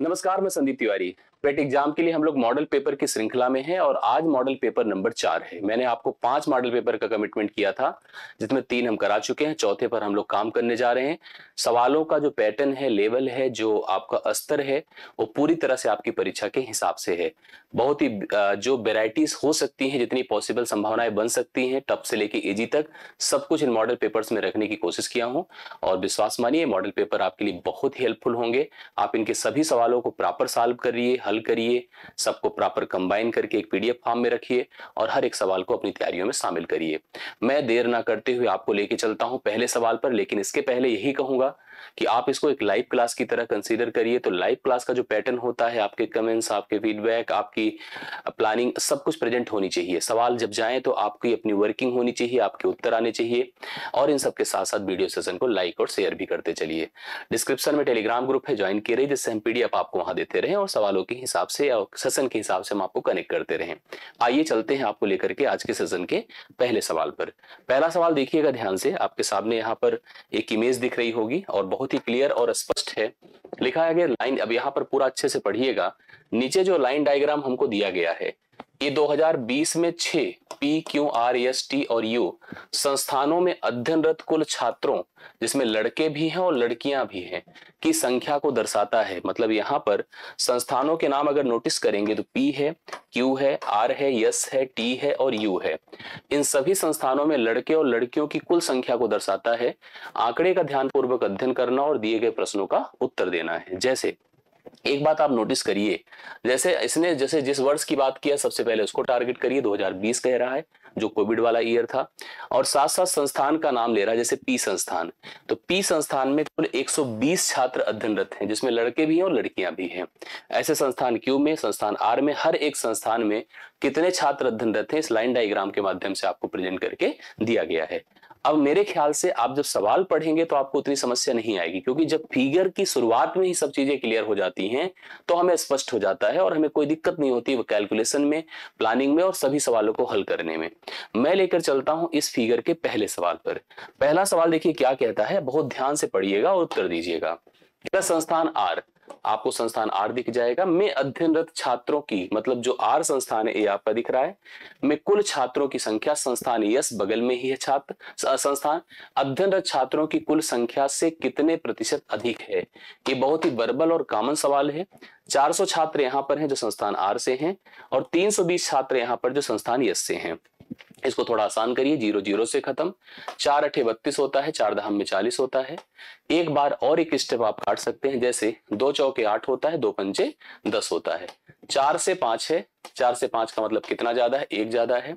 नमस्कार, मैं संदीप तिवारी। पेट एग्जाम के लिए हम लोग मॉडल पेपर की श्रृंखला में हैं और आज मॉडल पेपर नंबर 4 है। मैंने आपको 5 मॉडल पेपर का कमिटमेंट किया था, जिसमें 3 हम करा चुके हैं, चौथे पर हम लोग काम करने जा रहे हैं। सवालों का जो पैटर्न है, लेवल है, जो आपका स्तर है, वो पूरी तरह से आपकी परीक्षा के हिसाब से है। बहुत ही जो वेराइटीज हो सकती हैं, जितनी पॉसिबल संभावनाएं बन सकती हैं, टफ से लेके इजी तक, सब कुछ इन मॉडल पेपर्स में रखने की कोशिश किया हूं। और विश्वास मानिए, मॉडल पेपर आपके लिए बहुत ही हेल्पफुल होंगे। आप इनके सभी सवालों को प्रॉपर सॉल्व करिए, हल करिए, सबको प्रॉपर कंबाइन करके एक पीडीएफ फॉर्म में रखिए और हर एक सवाल को अपनी तैयारियों में शामिल करिए। मैं देर ना करते हुए आपको लेके चलता हूं पहले सवाल पर, लेकिन इसके पहले यही कहूंगा कि आप इसको एक लाइव क्लास की तरह कंसीडर करिए। तो लाइव क्लास का जो पैटर्न होता है, आपके कमेंट्स, आपके फीडबैक, आपकी प्लानिंग, सब कुछ प्रेजेंट होनी चाहिए। सवाल जब जाएं तो आपकी अपनी वर्किंग होनी चाहिए, आपके उत्तर आने चाहिए। और इन सबके साथ साथ वीडियो सेशन को लाइक और शेयर भी करते चलिए। डिस्क्रिप्शन में टेलीग्राम ग्रुप है, ज्वाइन किए रहिए, जिससे हम पीडीएफ आपको वहां देते रहें और सवालों के हिसाब से या सेशन के हिसाब से हम आपको कनेक्ट करते रहें। आइए चलते हैं आपको लेकर के आज के सेशन के पहले सवाल पर। पहला सवाल देखिएगा ध्यान से, आपके सामने यहाँ पर एक इमेज दिख रही होगी और बहुत ही क्लियर और स्पष्ट है। लिखा है लाइन, अब यहाँ पर पूरा अच्छे से पढ़िएगा। नीचे जो लाइन डायग्राम हमको दिया गया है, ये 2020 में 6 PQRST और U संस्थानों में अध्ययनरत कुल छात्रों, जिसमें लड़के भी हैं और लड़कियां भी हैं, की संख्या को दर्शाता है। मतलब यहाँ पर संस्थानों के नाम अगर नोटिस करेंगे तो P है, Q है, R है, S है, T है और U है। इन सभी संस्थानों में लड़के और लड़कियों की कुल संख्या को दर्शाता है। आंकड़े का ध्यानपूर्वक अध्ययन करना और दिए गए प्रश्नों का उत्तर देना है। जैसे एक बात आप नोटिस करिए, जैसे जिस वर्ष की बात किया, सबसे पहले उसको टारगेट करिए। 2020 कह रहा है, जो कोविड वाला ईयर था, और साथ साथ संस्थान का नाम ले रहा है, जैसे पी संस्थान। तो पी संस्थान में कुल 120 छात्र अध्ययनरत हैं, जिसमें लड़के भी हैं और लड़कियां भी हैं। ऐसे संस्थान क्यू में, संस्थान आर में, हर एक संस्थान में कितने छात्र अध्ययनरत हैं, इस लाइन डायग्राम के माध्यम से आपको प्रेजेंट करके दिया गया है। अब मेरे ख्याल से आप जब सवाल पढ़ेंगे तो आपको उतनी समस्या नहीं आएगी, क्योंकि जब फिगर की शुरुआत में ही सब चीजें क्लियर हो जाती हैं तो हमें स्पष्ट हो जाता है और हमें कोई दिक्कत नहीं होती वो कैलकुलेशन में, प्लानिंग में और सभी सवालों को हल करने में। मैं लेकर चलता हूं इस फिगर के पहले सवाल पर। पहला सवाल देखिए क्या कहता है, बहुत ध्यान से पढ़िएगा और उत्तर दीजिएगा। संस्थान आर, आपको संस्थान आर दिख जाएगा, में अध्ययनरत छात्रों की, मतलब जो आर संस्थान है ये आपका दिख रहा है, में कुल छात्रों की संख्या, संस्थान यस बगल में ही है छात्र संस्थान, अध्ययनरत छात्रों की कुल संख्या से कितने प्रतिशत अधिक है। ये बहुत ही वर्बल और कॉमन सवाल है। 400 छात्र यहाँ पर हैं जो संस्थान आर से हैं और 320 छात्र यहाँ पर जो संस्थान यस से हैं। इसको थोड़ा आसान करिए, 0 0 से खत्म, 4 8 32 होता है, 4 धाम में 40 होता है। एक बार और एक स्टेप आप काट सकते हैं, जैसे 2 चौके 8 होता है, 2 पंचे 10 होता है। 4 से 5 है, 4 से 5 का मतलब कितना ज्यादा है, 1 ज्यादा है।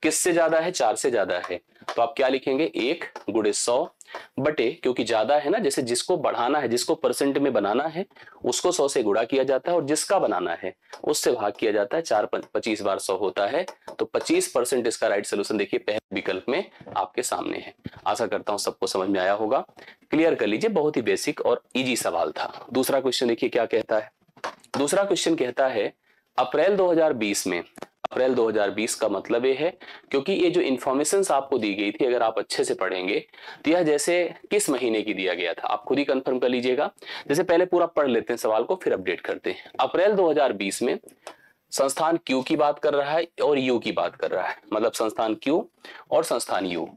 किससे ज्यादा है, 4 से ज्यादा है, तो आप क्या लिखेंगे, 1 गुणे 100 बटे, क्योंकि ज्यादा है ना, जैसे जिसको बढ़ाना है, जिसको परसेंट में बनाना है, उसको 100 से गुणा किया जाता है और जिसका बनाना है उससे भाग किया जाता है। 4 25 बार 100 होता है, तो 25% इसका राइट सोल्यूशन देखिए पहले विकल्प में आपके सामने है। आशा करता हूं सबको समझ में आया होगा। क्लियर कर लीजिए, बहुत ही बेसिक और इजी सवाल था। दूसरा क्वेश्चन देखिए क्या कहता है। दूसरा क्वेश्चन कहता है, अप्रैल 2020 में, अप्रैल 2020 का मतलब ये है, क्योंकि ये जो इंफॉर्मेशन आपको दी गई थी, अगर आप अच्छे से पढ़ेंगे तो यह जैसे किस महीने की दिया गया था, आप खुद ही कंफर्म कर लीजिएगा। जैसे पहले पूरा पढ़ लेते हैं सवाल को, फिर अपडेट करते हैं। अप्रैल 2020 में संस्थान क्यू की बात कर रहा है और यू की बात कर रहा है, मतलब संस्थान क्यू और संस्थान यू।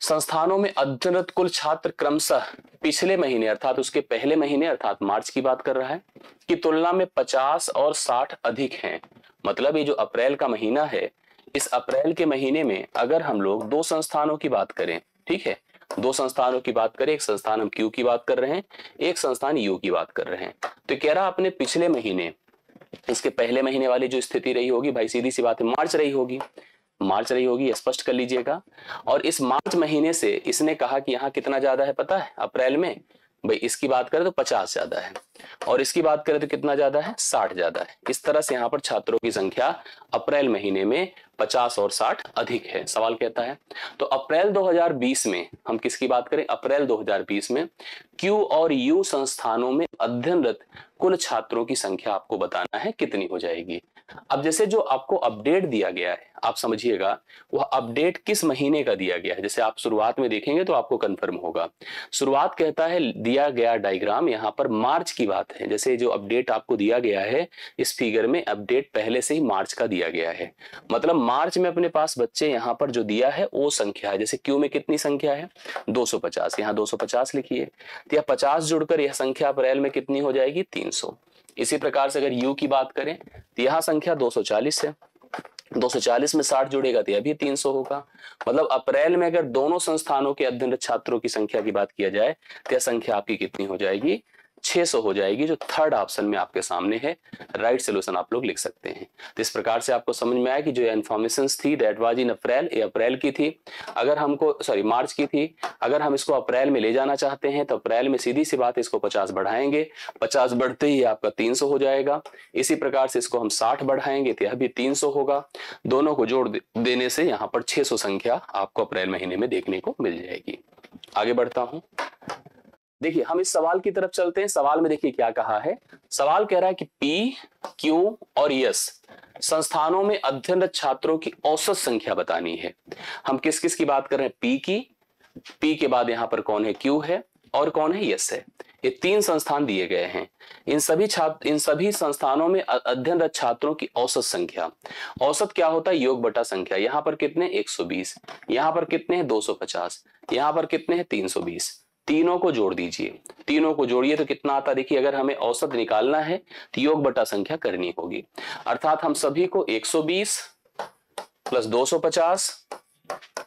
संस्थानों में अध्ययनरत कुल छात्र क्रमशः पिछले महीने अर्थात उसके पहले महीने अर्थात मार्च की बात कर रहा है, की तुलना में 50 और 60 अधिक हैं। मतलब ये जो अप्रैल का महीना है, इस अप्रैल के महीने में अगर हम लोग 2 संस्थानों की बात करें, ठीक है, 2 संस्थानों की बात करें, एक संस्थान हम क्यू की बात कर रहे हैं, एक संस्थान यू की बात कर रहे हैं, तो कह रहा अपने पिछले महीने, इसके पहले महीने वाली जो स्थिति रही होगी, भाई सीधी सी बात है, मार्च रही होगी, मार्च रही होगी, स्पष्ट कर लीजिएगा। और इस मार्च महीने से इसने कहा कि यहाँ कितना ज्यादा है पता है, अप्रैल में, भाई इसकी बात करें तो 50 ज्यादा है और इसकी बात करें तो कितना ज्यादा है, 60 ज्यादा है। इस तरह से यहाँ पर छात्रों की संख्या अप्रैल महीने में 50 और 60 अधिक है। सवाल कहता है तो अप्रैल 2020 में हम किसकी बात करें, अप्रैल 2020 में क्यू और यू संस्थानों में अध्ययनरत कुल छात्रों की संख्या आपको बताना है कितनी हो जाएगी। अब जैसे जो आपको अपडेट दिया गया है आप समझिएगा वह अपडेट किस महीने का दिया गया है। जैसे आप शुरुआत में देखेंगे तो आपको कंफर्म होगा। शुरुआत कहता है दिया गया डायग्राम यहाँ पर मार्च की बात है। जैसे जो अपडेट आपको दिया गया है इस फिगर में अपडेट पहले से ही मार्च का दिया गया है, मतलब मार्च में अपने पास बच्चे यहाँ पर जो दिया है वो संख्या है। जैसे क्यू में कितनी संख्या है 250, यहाँ 250 लिखिए, तो यह 50 जुड़कर यह संख्या अप्रैल में कितनी हो जाएगी 300। इसी प्रकार से अगर यू की बात करें तो यह संख्या 240 है, 240 में 60 जुड़ेगा तो यह भी 300 होगा। मतलब अप्रैल में अगर दोनों संस्थानों के अध्ययनरत छात्रों की संख्या की बात किया जाए तो यह संख्या आपकी कितनी हो जाएगी 600 हो जाएगी, जो थर्ड ऑप्शन में आपके सामने है। राइट सोल्यूशन आप लोग लिख सकते हैं। तो इस प्रकार से आपको समझ में आया कि जो इन्फॉर्मेशन थी दैट वाज इन अप्रैल, ये अप्रैल की थी, अगर हमको मार्च की थी, अगर हम इसको अप्रैल में ले जाना चाहते हैं तो अप्रैल में सीधी सी बात इसको 50 बढ़ाएंगे, 50 बढ़ते ही आपका 300 हो जाएगा। इसी प्रकार से इसको हम 60 बढ़ाएंगे तो यह भी 300 होगा। दोनों को जोड़ देने से यहाँ पर 600 संख्या आपको अप्रैल महीने में देखने को मिल जाएगी। आगे बढ़ता हूं, देखिए हम इस सवाल की तरफ चलते हैं। सवाल में देखिए क्या कहा है, सवाल कह रहा है कि पी, क्यू और यस संस्थानों में अध्ययनरत छात्रों की औसत संख्या बतानी है। हम किस किस की बात कर रहे हैं, पी की, पी के बाद यहां पर कौन है, क्यू है और कौन है, यस है। ये तीन संस्थान दिए गए हैं। इन सभी संस्थानों में अध्ययनरत छात्रों की औसत संख्या, औसत क्या होता है, योग बटा संख्या। यहां पर कितने 120, यहां पर कितने हैं 250, यहां पर कितने हैं 320। तीनों को जोड़ दीजिए, तीनों को जोड़िए तो कितना आता है। देखिए अगर हमें औसत निकालना है तो योग बटा संख्या करनी होगी, अर्थात हम सभी को 120 प्लस 250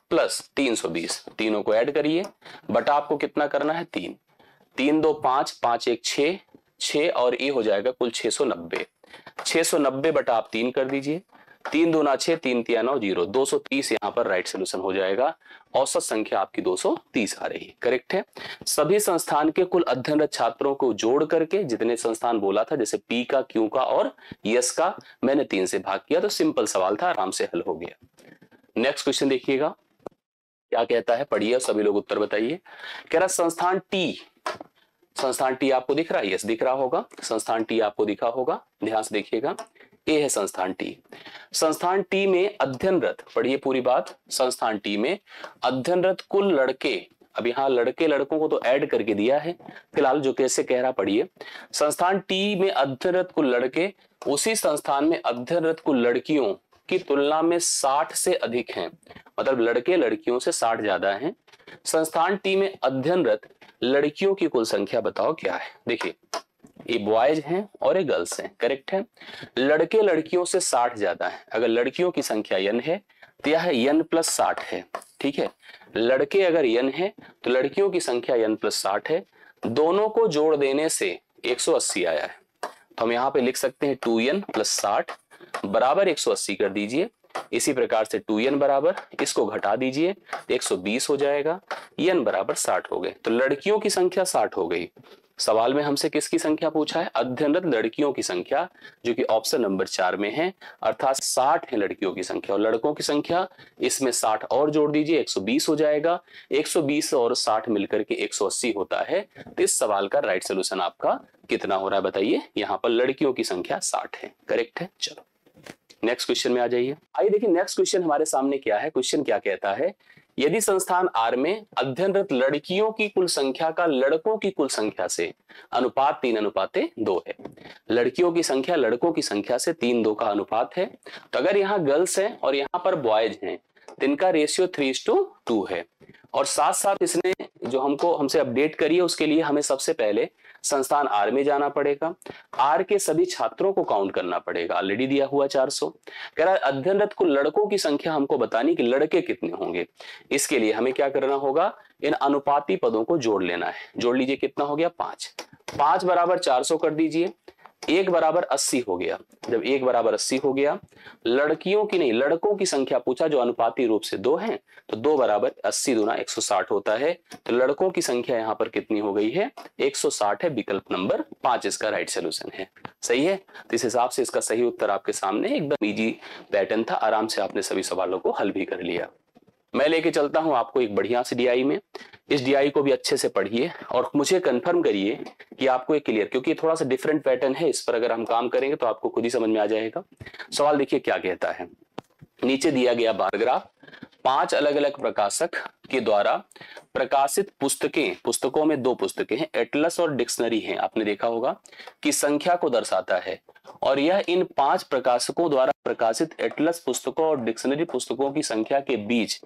प्लस 320 तीनों को ऐड करिए, बटा आपको कितना करना है 3, 3 2 5, 5 1 6, 6 और ये हो जाएगा कुल 690। 690 बटा आप 3 कर दीजिए, 3 दूना 6, 3 तिया 9, 0, 230 यहाँ पर राइट सोल्यूशन हो जाएगा। औसत संख्या आपकी 230 आ रही है, करेक्ट है। सभी संस्थान के कुल अध्ययनरत छात्रों को जोड़ करके जितने संस्थान बोला था, जैसे पी का, क्यू का और यस का, मैंने 3 से भाग किया तो सिंपल सवाल था, आराम से हल हो गया। नेक्स्ट क्वेश्चन देखिएगा क्या कहता है, पढ़िए सभी लोग उत्तर बताइए। कह रहा संस्थान टी, संस्थान टी आपको दिख रहा है, यस दिख रहा होगा, संस्थान टी आपको दिखा होगा, ध्यान से देखिएगा, ए है संस्थान टी। संस्थान टी में अध्ययनरत, पढ़िए पूरी बात, संस्थान टी में अध्ययनरत कुल लड़के, अब यहाँ लड़के लड़कों को तो ऐड करके दिया है फिलहाल, जो कैसे कह रहा पढ़िए, संस्थान टी में अध्ययनरत कुल लड़के उसी संस्थान में अध्ययनरत कुल लड़कियों की तुलना में 60 से अधिक हैं, मतलब लड़के लड़कियों से 60 ज्यादा हैं। संस्थान टी में अध्ययनरत लड़कियों की कुल संख्या बताओ क्या है। देखिए ये बॉयज हैं और ये गर्ल्स हैं, करेक्ट है। लड़के लड़कियों से 60 ज्यादा है, अगर लड़कियों की संख्या n है तो यह n प्लस 60 है, ठीक है। लड़के अगर n है तो लड़कियों की संख्या n प्लस 60 है, दोनों को जोड़ देने से 180 आया है, तो हम यहाँ पे लिख सकते हैं 2n प्लस 60 बराबर 180 कर दीजिए। इसी प्रकार से 2n बराबर, इसको घटा दीजिए 120 हो जाएगा, n बराबर 60 हो गए, तो लड़कियों की संख्या 60 हो गई। सवाल में हमसे किसकी संख्या पूछा है, अध्ययनरत लड़कियों की संख्या, जो कि ऑप्शन नंबर 4 में है, अर्थात 60 है लड़कियों की संख्या और लड़कों की संख्या, इसमें 60 और जोड़ दीजिए 120 हो जाएगा, 120 और 60 मिलकर के 180 होता है। तो इस सवाल का राइट सोल्यूशन आपका कितना हो रहा है बताइए, यहाँ पर लड़कियों की संख्या 60 है, करेक्ट है। चलो नेक्स्ट क्वेश्चन में आ जाइए। आइए देखिए नेक्स्ट क्वेश्चन हमारे सामने क्या है। क्वेश्चन क्या कहता है, यदि संस्थान आर में अध्ययनरत लड़कियों की कुल संख्या का लड़कों की कुल संख्या से अनुपात 3:2 है, लड़कियों की संख्या लड़कों की संख्या से 3:2 का अनुपात है, तो अगर यहाँ गर्ल्स हैं और यहाँ पर बॉयज हैं तो इनका रेशियो 3:2 है। और साथ साथ इसने जो हमसे अपडेट करी है उसके लिए हमें सबसे पहले संस्थान आर में जाना पड़ेगा, आर के सभी छात्रों को काउंट करना पड़ेगा, ऑलरेडी दिया हुआ 400। कह रहा है अध्ययनरत कुल लड़कों की संख्या हमको बतानी कि लड़के कितने होंगे। इसके लिए हमें क्या करना होगा, इन अनुपाती पदों को जोड़ लेना है। जोड़ लीजिए, कितना हो गया 5, 5 बराबर 400 कर दीजिए, 1 बराबर 80 हो गया। जब 1 बराबर 80 हो गया, लड़कियों की नहीं लड़कों की संख्या पूछा जो अनुपाती रूप से 2 है, तो 2 बराबर 80 दूना 160 होता है। तो लड़कों की संख्या यहाँ पर कितनी हो गई है 160 है, विकल्प नंबर 5 इसका राइट सोल्यूशन है। सही है। तो इस हिसाब से इसका सही उत्तर आपके सामने एकदम इजी पैटर्न था, आराम से आपने सभी सवालों को हल भी कर लिया। मैं लेके चलता हूं आपको एक बढ़िया सी डीआई में। इस डीआई को भी अच्छे से पढ़िए और मुझे कंफर्म करिए कि आपको ये क्लियर, क्योंकि थोड़ा सा डिफरेंट पैटर्न है, इस पर अगर हम काम करेंगे तो आपको खुद ही समझ में आ जाएगा। सवाल देखिए क्या कहता है। नीचे दिया गया बार ग्राफ 5 अलग अलग प्रकाशक के द्वारा प्रकाशित पुस्तकों में 2 पुस्तकें हैं, एटलस और डिक्शनरी हैं, आपने देखा होगा, की संख्या को दर्शाता है। और यह इन 5 प्रकाशकों द्वारा प्रकाशित एटलस पुस्तकों और डिक्शनरी पुस्तकों की संख्या के बीच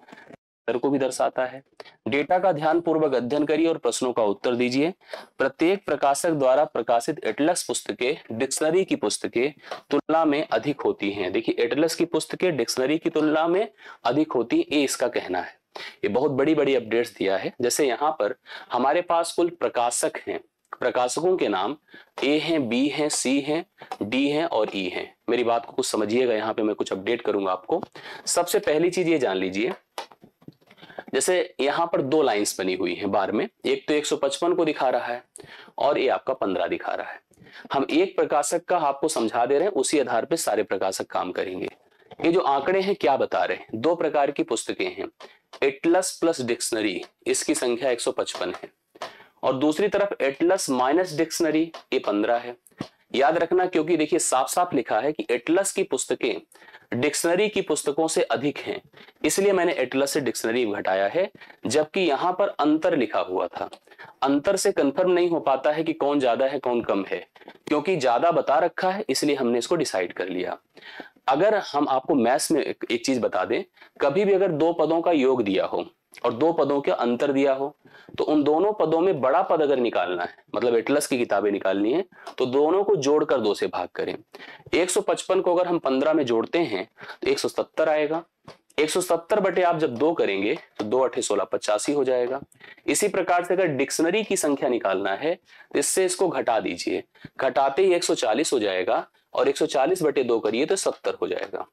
अंतर को भी दर्शाता है। डेटा का ध्यानपूर्वक अध्ययन करिए और प्रश्नों का उत्तर दीजिए। प्रत्येक प्रकाशक द्वारा प्रकाशित एटलस पुस्तकें डिक्शनरी की पुस्तकें तुलना में अधिक होती हैं। देखिए, एटलस की पुस्तकें डिक्शनरी की तुलना में अधिक होती, ये इसका कहना है। ये बहुत बड़ी बड़ी अपडेट्स दिया है। जैसे यहाँ पर हमारे पास कुल प्रकाशक हैं, प्रकाशकों के नाम ए हैं, बी हैं, सी हैं, डी हैं और ई हैं। मेरी बात को कुछ समझिएगा, यहाँ पे मैं कुछ अपडेट करूंगा आपको। सबसे पहली चीज ये जान लीजिए, जैसे यहाँ पर 2 लाइंस बनी हुई हैं बार में, एक तो 155 को दिखा रहा है और ये आपका 15 दिखा रहा है। हम एक प्रकाशक का आपको समझा दे रहे हैं, उसी आधार पे सारे प्रकाशक काम करेंगे। ये जो आंकड़े हैं क्या बता रहे हैं, 2 प्रकार की पुस्तकें हैं, एटलस प्लस डिक्शनरी, इसकी संख्या 155 है, और दूसरी तरफ एटलस माइनस डिक्शनरी, ये 15 है। याद रखना, क्योंकि देखिए साफ साफ लिखा है कि एटलस की पुस्तकें डिक्शनरी की पुस्तकों से अधिक हैं, इसलिए मैंने एटलस से डिक्शनरी घटाया है। जबकि यहां पर अंतर लिखा हुआ था, अंतर से कंफर्म नहीं हो पाता है कि कौन ज्यादा है कौन कम है, क्योंकि ज्यादा बता रखा है इसलिए हमने इसको डिसाइड कर लिया। अगर हम आपको मैथ्स में एक चीज बता दें, कभी भी अगर 2 पदों का योग दिया हो और 2 पदों के अंतर दिया हो, तो उन दोनों पदों में बड़ा पद अगर निकालना है, मतलब एटलस की किताबें निकालनी है, तो दोनों को जोड़कर 2 से भाग करें। 155 को अगर हम 15 में जोड़ते हैं तो 170 आएगा। 170 बटे आप जब 2 करेंगे तो 2 8 16 85 हो जाएगा। इसी प्रकार से अगर डिक्शनरी की संख्या निकालना है तो इससे इसको घटा दीजिए, घटाते ही 140 हो जाएगा, और 140 बटे 2 करिए तो 70 हो जाएगा।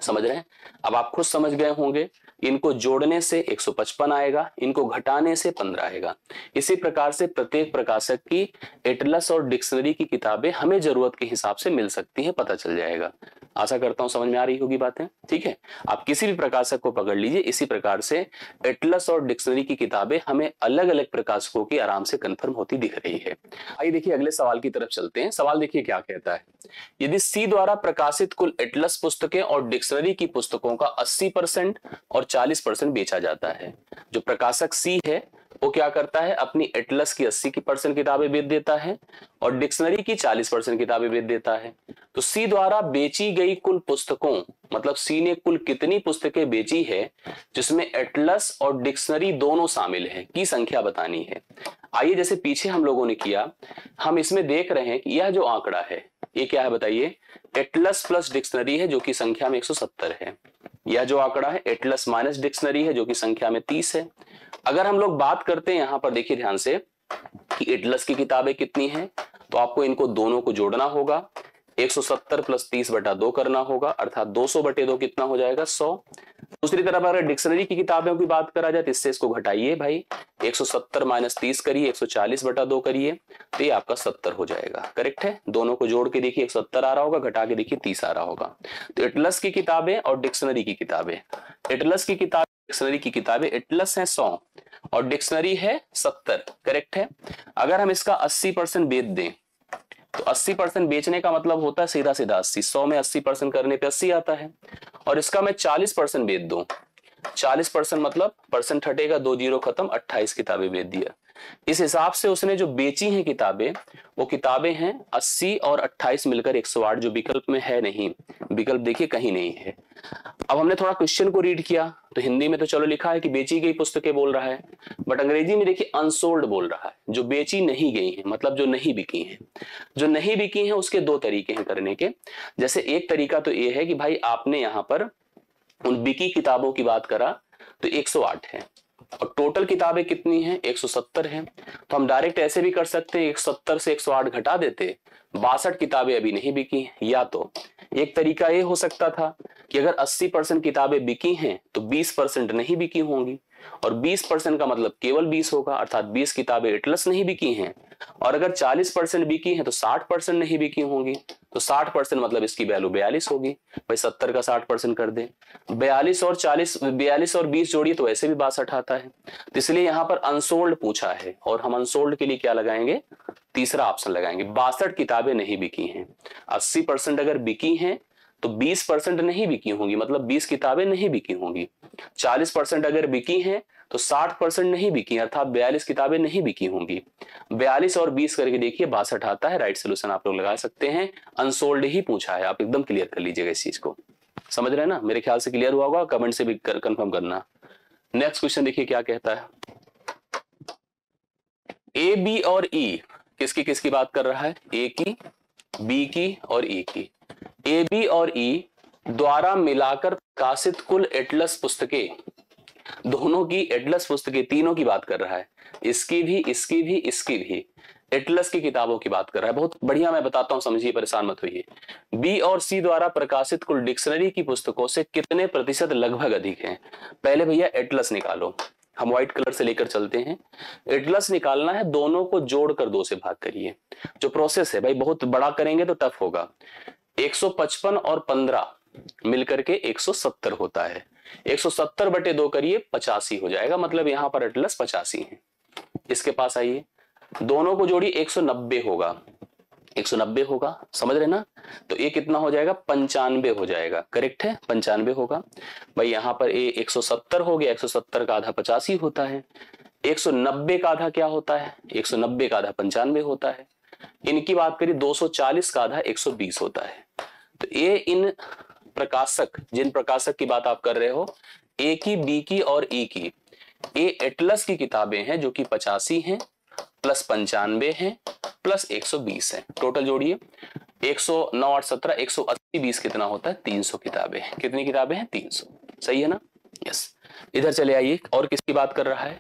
समझ रहे हैं? अब आप खुद समझ गए होंगे, इनको जोड़ने से 155 आएगा, इनको घटाने से 15 आएगा। इसी प्रकार से प्रत्येक प्रकाशक की एटलस और डिक्शनरी की किताबें हमें जरूरत के हिसाब से मिल सकती हैं, पता चल जाएगा। आशा करता हूं समझ में आ रही होगी बातें, ठीक है। आप किसी भी प्रकाशक को पकड़ लीजिए, इसी प्रकार से एटलस और डिक्शनरी की किताबें हमें अलग अलग प्रकाशकों की आराम से कंफर्म होती दिख रही है। आइए देखिए अगले सवाल की तरफ चलते हैं। सवाल देखिए क्या कहता है। यदि सी द्वारा प्रकाशित कुल एटलस पुस्तकें और डिक्शनरी की पुस्तकों का 80% और 40% बेचा जाता है, जो प्रकाशक सी है वो क्या करता है, अपनी एटलस की 80% किताबें बेच देता है और डिक्शनरी की 40% किताबें बेच देता है। तो सी द्वारा बेची गई कुल पुस्तकों, मतलब सी ने कुल कितनी पुस्तकें बेची है जिसमें एटलस और डिक्शनरी दोनों शामिल है, की संख्या बतानी है। आइए जैसे पीछे हम लोगों ने किया, हम इसमें देख रहे हैं कि यह जो आंकड़ा है ये क्या है बताइए, एटलस प्लस डिक्शनरी है जो कि संख्या में 170 है। यह जो आंकड़ा है एटलस माइनस डिक्शनरी है जो कि संख्या में 30 है। अगर हम लोग बात करते हैं यहां पर देखिए ध्यान से कि एटलस की किताबें कितनी हैं, तो आपको इनको दोनों को जोड़ना होगा, 170 प्लस 30 बटा 2 करना होगा, अर्थात 200 बटे 2 कितना हो जाएगा, 100। दूसरी तरफ अगर डिक्शनरी की किताबों की बात करा जाए तो इससे इसको घटाइए भाई, 170 माइनस 30 करिए, 140 बटा 2 करिए, तो ये आपका 70 हो जाएगा। करेक्ट है। दोनों को जोड़ के देखिए 170 आ रहा होगा, घटा के देखिए 30 आ रहा होगा। तो एटलस की किताबें और डिक्शनरी की किताबें, एटलस की किताब डिक्शनरी की किताबें, एटलस है 100 और डिक्शनरी है 70। करेक्ट है। अगर हम इसका 80% बेच दें तो 80% बेचने का मतलब होता है सीधा सीधा 80, 100 में 80% करने पे 80 आता है। और इसका मैं 40% बेच दूं, 40% मतलब परसेंट हटेगा, 2 जीरो खत्म, 28 किताबें बेच दिया। इस हिसाब से उसने जो बेची हैं किताबें, वो किताबें हैं 80 और 28 मिलकर 108, जो विकल्प में है नहीं, विकल्प देखिए कहीं नहीं है। अब हमने थोड़ा क्वेश्चन को रीड किया तो हिंदी में तो चलो लिखा है कि बेची गई पुस्तकें बोल रहा है, बट अंग्रेजी में देखिए अनसोल्ड बोल रहा है, जो बेची नहीं गई है, मतलब जो नहीं बिकी हैं। जो नहीं बिकी हैं उसके 2 तरीके हैं करने के। जैसे एक तरीका तो ये है कि भाई आपने यहाँ पर उन बिकी किताबों की बात करा तो 108 है और टोटल किताबें कितनी हैं, 170 हैं। तो हम डायरेक्ट ऐसे भी कर सकते हैं, 170 से 108 घटा देते, 62 किताबें अभी नहीं बिकी। या तो एक तरीका ये हो सकता था कि अगर 80% किताबें बिकी हैं तो 20% नहीं बिकी होंगी, और 20% का मतलब केवल 20 होगा, अर्थात 20 किताबें एटलस नहीं बिकी हैं और अगर 40% बिकी है तो 60% नहीं बिकी होंगी, तो 60% मतलब इसकी वैल्यू 42 होगी। भाई 70 का 60% कर दे, 42 और 40, 42 और 20 जोड़िए तो ऐसे भी 62 आता है। तो इसलिए यहां पर अनसोल्ड पूछा है और हम अनसोल्ड के लिए क्या लगाएंगे, तीसरा ऑप्शन लगाएंगे। 62 किताबें नहीं बिकी हैं। 80% अगर बिकी हैं तो 20% नहीं बिकी होंगी, मतलब 20 किताबें नहीं बिकी होंगी। 40% अगर बिकी हैं तो 60% नहीं बिकी, अर्थात 42 किताबें नहीं बिकी होंगी। 42 और 20 करके देखिए 62 आता है। राइट सोल्यूशन आप लोग लगा सकते हैं। अनसोल्ड ही पूछा है, आप एकदम क्लियर कर लीजिएगा इस चीज को। समझ रहे हैं ना, मेरे ख्याल से क्लियर हुआ होगा, कमेंट से भी कंफर्म करना। नेक्स्ट क्वेश्चन देखिए क्या कहता है। ए बी और ई किसकी किसकी बात कर रहा है, ए की, बी की और ई की। ए बी और ई द्वारा मिलाकर प्रकाशित कुल एटलस पुस्तकें, दोनों की एटलस पुस्तकें, तीनों की बात कर रहा है, इसकी भी, इसकी भी, इसकी भी, एटलस की किताबों की बात कर रहा है। बहुत बढ़िया, मैं बताता हूं, समझिए, परेशान मत होइए। बी और सी द्वारा प्रकाशित कुल डिक्शनरी की पुस्तकों से कितने प्रतिशत लगभग अधिक हैं। पहले भैया एटलस निकालो, हम व्हाइट कलर से लेकर चलते हैं। एटलस निकालना है, दोनों को जोड़कर 2 से भाग करिए। जो प्रोसेस है भाई, बहुत बड़ा करेंगे तो टफ होगा। 155 और 15 मिलकर के 170 होता है। 170 बटे 2 करिए, 85 हो जाएगा, मतलब यहां पर एटलस 85 है। इसके पास आइए, दोनों को जोड़िए, 190 होगा, 190 होगा, समझ रहे ना। तो ये कितना हो जाएगा, 95 हो जाएगा। करेक्ट है, 95 होगा। भाई यहां पर ये 170 हो गया, 170 का आधा 85 होता है। 190 का आधा क्या होता है, 190 का आधा 95 होता है। इनकी बात करिए, 240 का आधा 120 होता है। तो ये इन प्रकाशक, जिन प्रकाशक की बात आप कर रहे हो, ए की, बी की और ई की, ए एटलस की किताबें हैं जो कि 85 हैं, प्लस 95 है, प्लस 120 है। टोटल जोड़िए, 109 8 17 180 20 कितना होता है, 300 किताबें हैं। कितनी किताबें हैं, 300। सही है ना, यस। इधर चले आइए, और किसकी बात कर रहा है,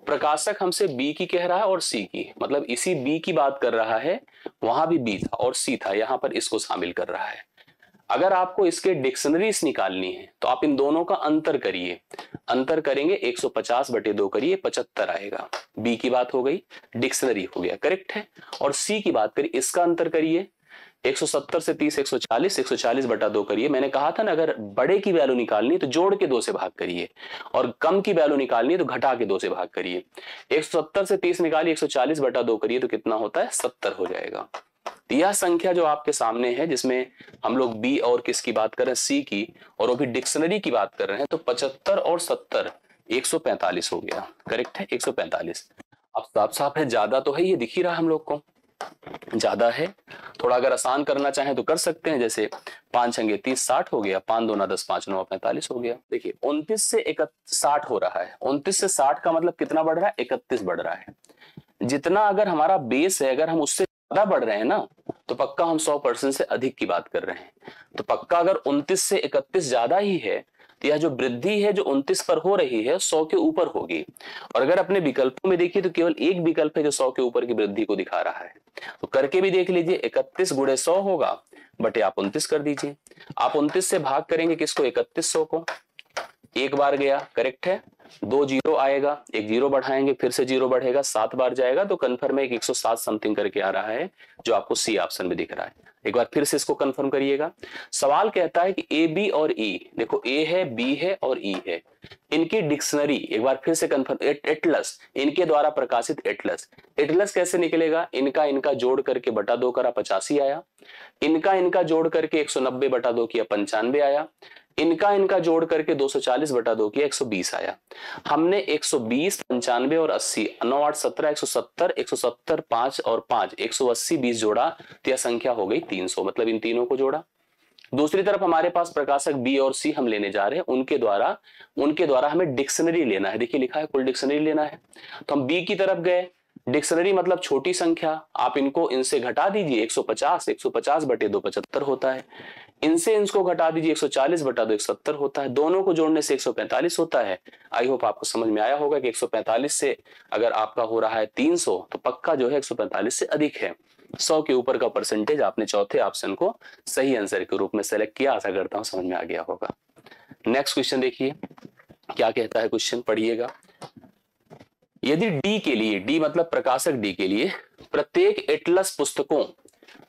प्रकाशक हमसे बी की कह रहा है और सी की, मतलब इसी बी की बात कर रहा है। वहां भी बी था और सी था, यहां पर इसको शामिल कर रहा है। अगर आपको इसके डिक्शनरीज निकालनी है तो आप इन दोनों का अंतर करिए। अंतर करेंगे, 150 बटे 2 करिए, 75 आएगा। बी की बात हो गई, डिक्शनरी हो गया, करेक्ट है। और सी की बात करिए, इसका अंतर करिए, 170 से 30 140, 140 बटा 2 करिए। मैंने कहा था ना, अगर बड़े की वैल्यू निकालनी है तो जोड़ के 2 से भाग करिए, और कम की वैल्यू निकालनी है तो घटा के 2 से भाग करिए। 170 से 30 निकालिए, 140 बटा 2 करिए, तो कितना होता है, 70 हो जाएगा। यह संख्या जो आपके सामने है, जिसमें हम लोग बी और किसकी बात कर रहे हैं, सी की, और वो भी डिक्शनरी की बात कर रहे हैं, तो 75 और 70 145 हो गया। करेक्ट है, 145। अब साफ साफ है, ज्यादा तो है, ये दिख ही रहा हम लोग को ज्यादा है। थोड़ा अगर आसान करना चाहें तो कर सकते हैं, जैसे 5 छंगे 30 60 हो गया, 5 दूना 10 5 9 45 हो गया। देखिए 29 से 60 हो रहा है, 29 से 60 का मतलब कितना बढ़ रहा है, 31 बढ़ रहा है। जितना अगर हमारा बेस है, अगर हम उससे ज्यादा बढ़ रहे हैं ना, तो पक्का हम 100% से अधिक की बात कर रहे हैं। तो पक्का अगर 29 से 31 ज्यादा ही है, तो यह जो वृद्धि है जो 29 पर हो रही है 100 के ऊपर होगी। और अगर अपने विकल्पों में देखिए तो केवल एक विकल्प है जो 100 के ऊपर की वृद्धि को दिखा रहा है। तो करके भी देख लीजिए, 31 गुणे 100 होगा, बटे आप 29 कर दीजिए। आप 29 से भाग करेंगे किसको, 3100 को। एक बार गया, करेक्ट है। 2 जीरो आएगा, एक जीरो बढ़ाएंगे, फिर से जीरो बढ़ेगा, 7 बार जाएगा, तो कंफर्म है 107 समथिंग करके आ रहा है, जो आपको सी ऑप्शन में दिख रहा है। एक बार फिर से इसको कंफर्म करिएगा। सवाल कहता है कि ए बी और ई, देखो ए है, बी है और ई है, इनकी डिक्शनरी, एक बार फिर से कंफर्म, एटलस, इनके द्वारा प्रकाशित एटलस। एटलस कैसे निकलेगा, इनका इनका जोड़ करके बटा 2 करा, 85 आया। इनका इनका जोड़ करके 190 बटा 2 किया, 95 आया। इनका इनका जोड़ करके 240 बटा 2 किया, 120 आया। हमने 120, 95 और 80, 9 8 17 170, 170 5 और 5 180 20 जोड़ा, तो यह संख्या हो गई 300, मतलब इन तीनों को जोड़ा। दूसरी तरफ हमारे पास प्रकाशक बी और सी हम लेने जा रहे हैं, उनके द्वारा हमें डिक्शनरी लेना है। देखिए लिखा है कुल डिक्शनरी लेना है, तो हम बी की तरफ गए। डिक्शनरी मतलब छोटी संख्या, आप इनको इनसे घटा दीजिए, 150, 150 बटे 2 75 होता है। इनसे इनको घटा दीजिए, 140 बटा 2 170 होता है। दोनों को जोड़ने से 145 होता है। आई होप आपको समझ में आया होगा कि 145 से अगर आपका हो रहा है 300, तो पक्का जो है 145 से अधिक है। 100 के ऊपर का परसेंटेज आपने चौथे ऑप्शन को सही आंसर के रूप में सेलेक्ट किया। आशा करता हूं समझ में आ गया होगा। नेक्स्ट क्वेश्चन देखिए क्या कहता है, क्वेश्चन पढ़िएगा। यदि डी के लिए, डी मतलब प्रकाशक डी के लिए प्रत्येक एटलस पुस्तकों,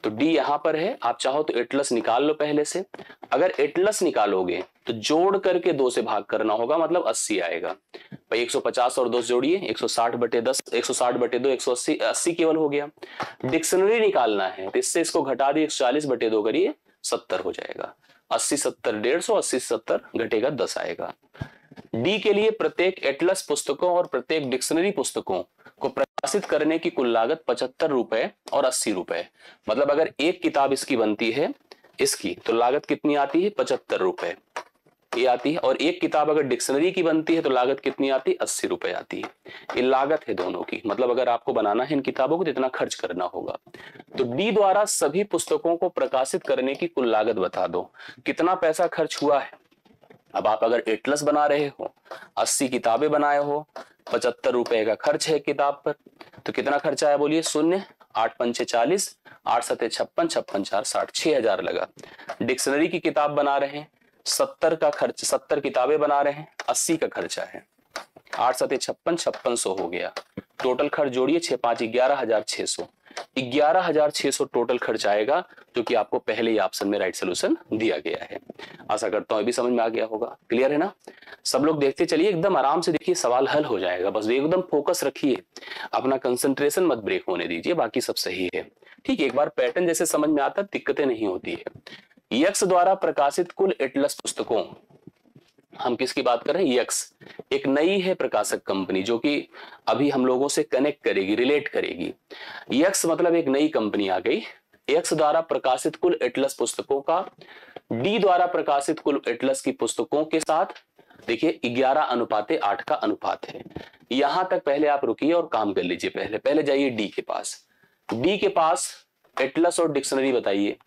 तो डी यहां पर है, आप चाहो तो एटलस निकाल लो पहले से। अगर एटलस निकालोगे तो जोड़ करके 2 से भाग करना होगा, मतलब 80 आएगा भाई। 150 और 2 जोड़िए, 160 बटे 10, 160 बटे 2 180, 80 केवल हो गया। डिक्शनरी निकालना है तो इससे इसको घटा दिए, 140 बटे 2 करिए, 70 हो जाएगा। 80 70 150, 80 70 घटेगा 10 आएगा। डी के लिए प्रत्येक एटलस पुस्तकों और प्रत्येक डिक्शनरी पुस्तकों को प्रकाशित करने की कुल लागत 75 रुपए और 80 रुपए। मतलब अगर एक किताब इसकी बनती है इसकी, तो लागत कितनी आती है? 75 रुपए ये आती है। और एक किताब अगर डिक्शनरी की बनती है तो लागत कितनी आती है? 80 रुपए आती है। ये लागत है दोनों की, मतलब अगर आपको बनाना है इन किताबों को तो इतना खर्च करना होगा। तो डी द्वारा सभी पुस्तकों को प्रकाशित करने की कुल लागत बता दो, कितना पैसा खर्च हुआ है। अब आप अगर एटलस बना रहे हो, 80 किताबें बनाए हो, 75 रुपए का खर्च है किताब पर, तो कितना खर्चा आया बोलिए? 0, 8 पंचे 40, 8 सते 56, 56 4 60, 6000 लगा। डिक्शनरी की किताब बना रहे हैं, 70 का खर्च, 70 किताबें बना रहे हैं, 80 का खर्चा है, 8 सते 56, 5600 हो गया। टोटल खर्च जोड़िए, 6 5 11,600, 11,600 टोटल खर्च आएगा, जो कि आपको पहले ही ऑप्शन में राइट सोल्यूशन दिया गया है। आशा करता हूं अभी समझ में आ गया होगा। क्लियर है ना? सब लोग देखते चलिए, एकदम आराम से देखिए, सवाल हल हो जाएगा। बस एकदम फोकस रखिए, अपना कंसंट्रेशन मत ब्रेक होने दीजिए, बाकी सब सही है। ठीक है, एक बार पैटर्न जैसे समझ में आता, दिक्कतें नहीं होती है। यक्स द्वारा प्रकाशित कुल एटलस पुस्तकों, हम किसकी बात कर रहे हैं? यक्स एक नई है प्रकाशक कंपनी, जो कि अभी हम लोगों से कनेक्ट करेगी, रिलेट करेगी। यक्स मतलब एक नई कंपनी आ गई। यक्स द्वारा प्रकाशित कुल एटलस पुस्तकों का डी द्वारा प्रकाशित कुल एटलस की पुस्तकों के साथ देखिए 11:8 का अनुपात है। यहां तक पहले आप रुकिए और काम कर लीजिए। पहले जाइए डी के पास। डी के पास एटलस और डिक्शनरी बताइए।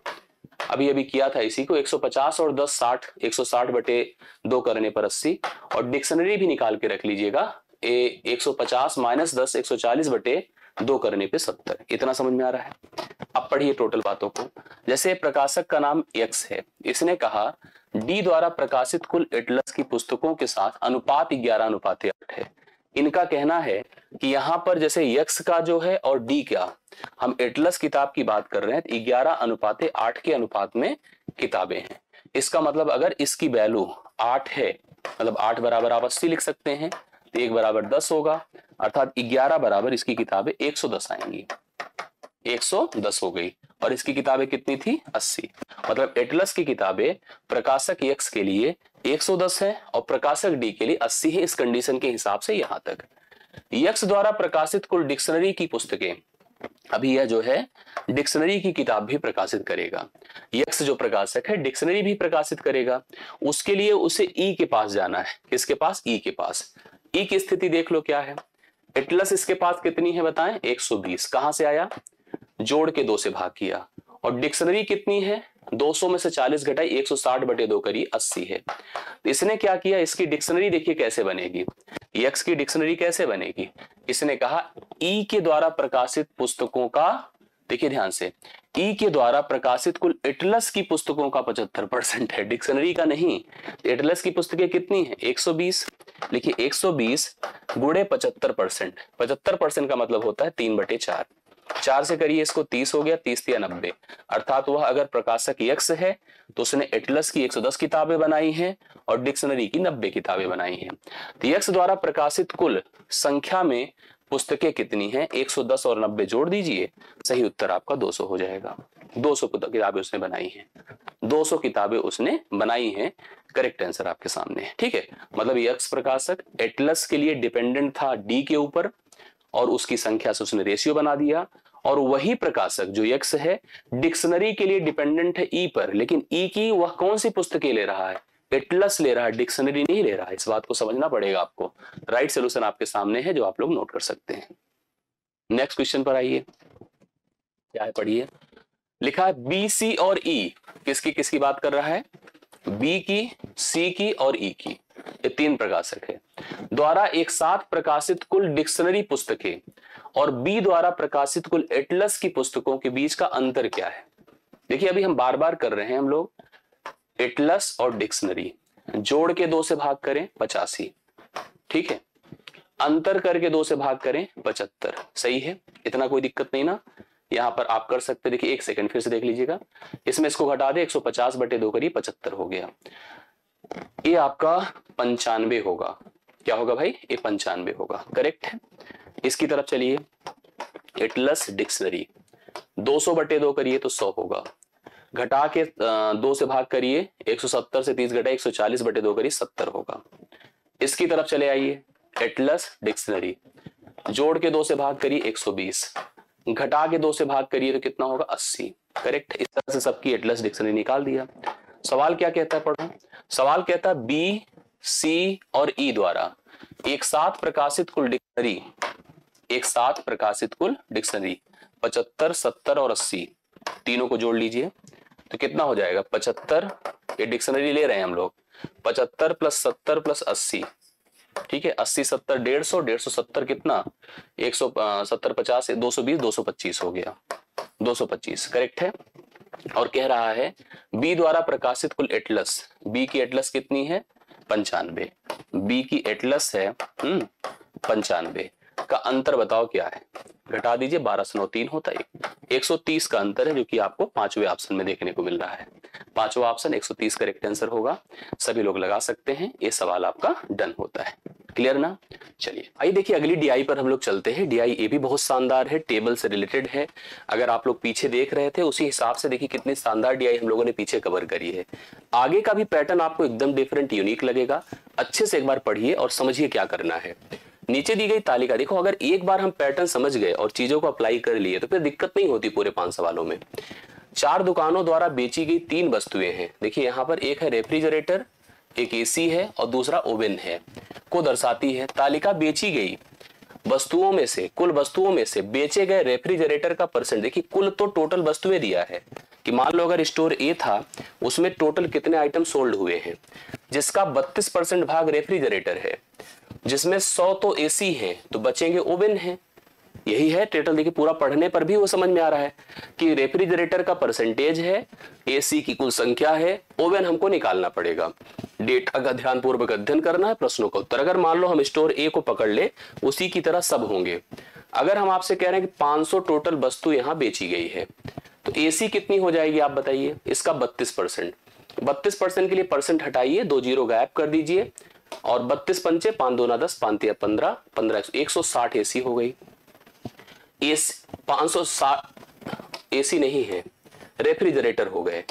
अभी अभी किया था इसी को, 150 और 10 60, 160 बटे 2 करने पर 80, और डिक्शनरी भी निकाल के रख लीजिएगा। 150 माइनस 10, 140 बटे 2 करने पे 70। इतना समझ में आ रहा है? अब पढ़िए टोटल बातों को। जैसे प्रकाशक का नाम यक्स है, इसने कहा डी द्वारा प्रकाशित कुल एटलस की पुस्तकों के साथ अनुपात 11:8 है। इनका कहना है कि यहां पर जैसे यक्स का जो है और डी का, हम एटलस किताब की बात कर रहे हैं, तो 11:8 के अनुपात में किताबें हैं। इसका मतलब अगर इसकी वैल्यू 8 है, मतलब 8 बराबर आप 80 लिख सकते हैं, तो 1 बराबर 10 होगा, अर्थात 11 बराबर इसकी किताबें 110 आएंगी। 110 हो गई, और इसकी किताबें कितनी थी? 80। मतलब एटलस की किताबें प्रकाशक यक्स के लिए 110 है और प्रकाशक डी के लिए 80 है। इस कंडीशन के हिसाब से यहां तक। यक्स द्वारा प्रकाशित कुल डिक्शनरी की पुस्तकें, अभी यह जो है डिक्शनरी की किताब भी प्रकाशित करेगा। यक्स जो प्रकाशक है डिक्शनरी भी प्रकाशित करेगा। उसके लिए उसे ई के पास जाना है। किसके पास? ई के पास। ई की स्थिति देख लो क्या है। एटलस इसके पास कितनी है बताएं? 120। कहां से आया? जोड़ के 2 से भाग किया। और डिक्शनरी कितनी है? 200 में से 40 घटाई, 160 बटे 2 करिए, 80 है। तो इसने क्या किया? इसकी डिक्शनरी देखिए कैसे बनेगी। यक्स की डिक्शनरी कैसे बनेगी? इसने कहा ई के द्वारा प्रकाशित पुस्तकों का, देखिए ध्यान से, ई के द्वारा प्रकाशित कुल एटलस की पुस्तकों का 75% है, डिक्शनरी का नहीं। एटलस की पुस्तकें कितनी है? 120। लिखिए 120 गुणे 75%। 75% का मतलब होता है 3/4। 4 से करिए इसको, 30 हो गया, 30 या 90। अर्थात वह अगर प्रकाशक यक्स है तो उसने एटलस की 110 किताबें बनाई हैं और डिक्शनरी की 90 किताबें बनाई हैं। तो यक्स द्वारा प्रकाशित कुल संख्या में पुस्तकें कितनी हैं? 110 और 90 जोड़ दीजिए, सही उत्तर आपका 200 हो जाएगा। 200 किताबें उसने बनाई हैं। 200 किताबें उसने बनाई हैं। करेक्ट आंसर आपके सामने है। ठीक है, मतलब यक्स प्रकाशक एटलस के लिए डिपेंडेंट था डी के ऊपर, और उसकी संख्या से उसने रेशियो बना दिया। और वही प्रकाशक जो यक्स है डिक्शनरी के लिए डिपेंडेंट है ई पर, लेकिन ई की वह कौन सी पुस्तकें ले रहा है? एटलस ले रहा है, डिक्शनरी नहीं ले रहा है। इस बात को समझना पड़ेगा आपको। राइट सोल्यूशन आपके सामने है, जो आप लोग नोट कर सकते हैं। नेक्स्ट क्वेश्चन पर आइए, क्या है पढ़िए। लिखा है बी, सी और ई किसकी किसकी बात कर रहा है? बी की, सी की और ई की। ये 3 प्रकाशक है। द्वारा एक साथ प्रकाशित कुल डिक्शनरी पुस्तकें और बी द्वारा प्रकाशित कुल एटलस की पुस्तकों के बीच का अंतर क्या है? देखिए अभी हम बार बार कर रहे हैं हम लोग, एटलस और डिक्शनरी जोड़ के 2 से भाग करें, 85। ठीक है, अंतर करके 2 से भाग करें 75, सही है, इतना कोई दिक्कत नहीं ना, यहां पर आप कर सकते। देखिए 1 सेकंड फिर से देख लीजिएगा, इसमें इसको घटा दे 150 बटे 2 करिए 75 हो गया। ये आपका 95 होगा। क्या होगा भाई? ये 95 होगा, करेक्ट है। इसकी तरफ चलिए, एटलस डिक्शनरी 200 बटे 2 करिए तो 100 होगा, घटा के 2 से भाग करिए, 170 से 30 घटाए 140 बटे 2 करिए 70 होगा। इसकी तरफ चले आइए, एटलस डिक्शनरी जोड़ के 2 से भाग करिए 120, घटा के 2 से भाग करिए तो कितना होगा? 80, करेक्ट। इस तरह से सबकी एटलस डिक्शनरी निकाल दिया। सवाल क्या कहता है पढ़ो, सवाल कहता है बी, सी और ई द्वारा एक साथ प्रकाशित कुल डिक्शनरी, एक साथ प्रकाशित कुल डिक्शनरी 75, 70 और 80 तीनों को जोड़ लीजिए तो कितना हो जाएगा? 75, ये डिक्शनरी ले रहे हैं हम लोग, 75 प्लस 70 प्लस 80, ठीक है, 80 70 150, 150 70 कितना? 170 50 220, 225 हो गया, 225 करेक्ट है। और कह रहा है बी द्वारा प्रकाशित कुल एटलस, बी की एटलस कितनी है? 95, बी की एटलस है 95 का अंतर बताओ क्या है? घटा दीजिए, 12 से 9 3 होता है, 130 का अंतर है, जो कि आपको 5वें ऑप्शन में देखने को मिल रहा है। 5वां ऑप्शन 130 करेक्ट आंसर होगा। सभी लोग लगा सकते हैं, ये सवाल आपका डन होता है। क्लियर ना? चलिए आइए देखिए अगली डीआई पर हम लोग चलते हैं। डीआई ये भी बहुत शानदार है, टेबल से रिलेटेड है। अगर आप लोग पीछे देख रहे थे उसी हिसाब से देखिए कितनी शानदार डीआई हम लोगों ने पीछे कवर करी है। आगे का भी पैटर्न आपको एकदम डिफरेंट यूनिक लगेगा। अच्छे से एक बार पढ़िए और समझिए क्या करना है। नीचे दी गई तालिका देखो, अगर एक बार हम पैटर्न समझ गए और चीजों को अप्लाई कर लिए तो फिर दिक्कत नहीं होती पूरे 5 सवालों में। 4 दुकानों द्वारा बेची गई 3 वस्तुएं हैं। देखिए यहाँ पर एक है रेफ्रिजरेटर, एक एसी है और दूसरा ओवन है, को दर्शाती है। तालिका बेची गई वस्तुओं में से, कुल वस्तुओं में से बेचे गए रेफ्रिजरेटर का परसेंट। देखिए कुल तो टोटल वस्तुएं दिया है कि मान लो अगर स्टोर ए था उसमें टोटल कितने आइटम सोल्ड हुए हैं, जिसका 32% भाग रेफ्रिजरेटर है, जिसमें 100 तो एसी है तो बचेंगे ओवन है। यही है टोटल। देखिए पूरा पढ़ने पर भी वो समझ में आ रहा है कि रेफ्रिजरेटर का परसेंटेज है, एसी की कुल संख्या है, ओवन हमको निकालना पड़ेगा। डेटा का ध्यानपूर्वक अध्ययन करना है, प्रश्नों का उत्तर। अगर मान लो हम स्टोर ए को पकड़ ले, उसी की तरह सब होंगे। अगर हम आपसे कह रहे हैं कि 500 टोटल वस्तु यहां बेची गई है तो एसी कितनी हो जाएगी आप बताइए? इसका 32%। 32% के लिए परसेंट हटाइए, 2 जीरो गायब कर दीजिए और 32 पंचे 5 दूना 10, 5 तिया 15, 15 160 एसी हो गई। 560 एसी नहीं है, रेफ्रिजरेटर हो गए।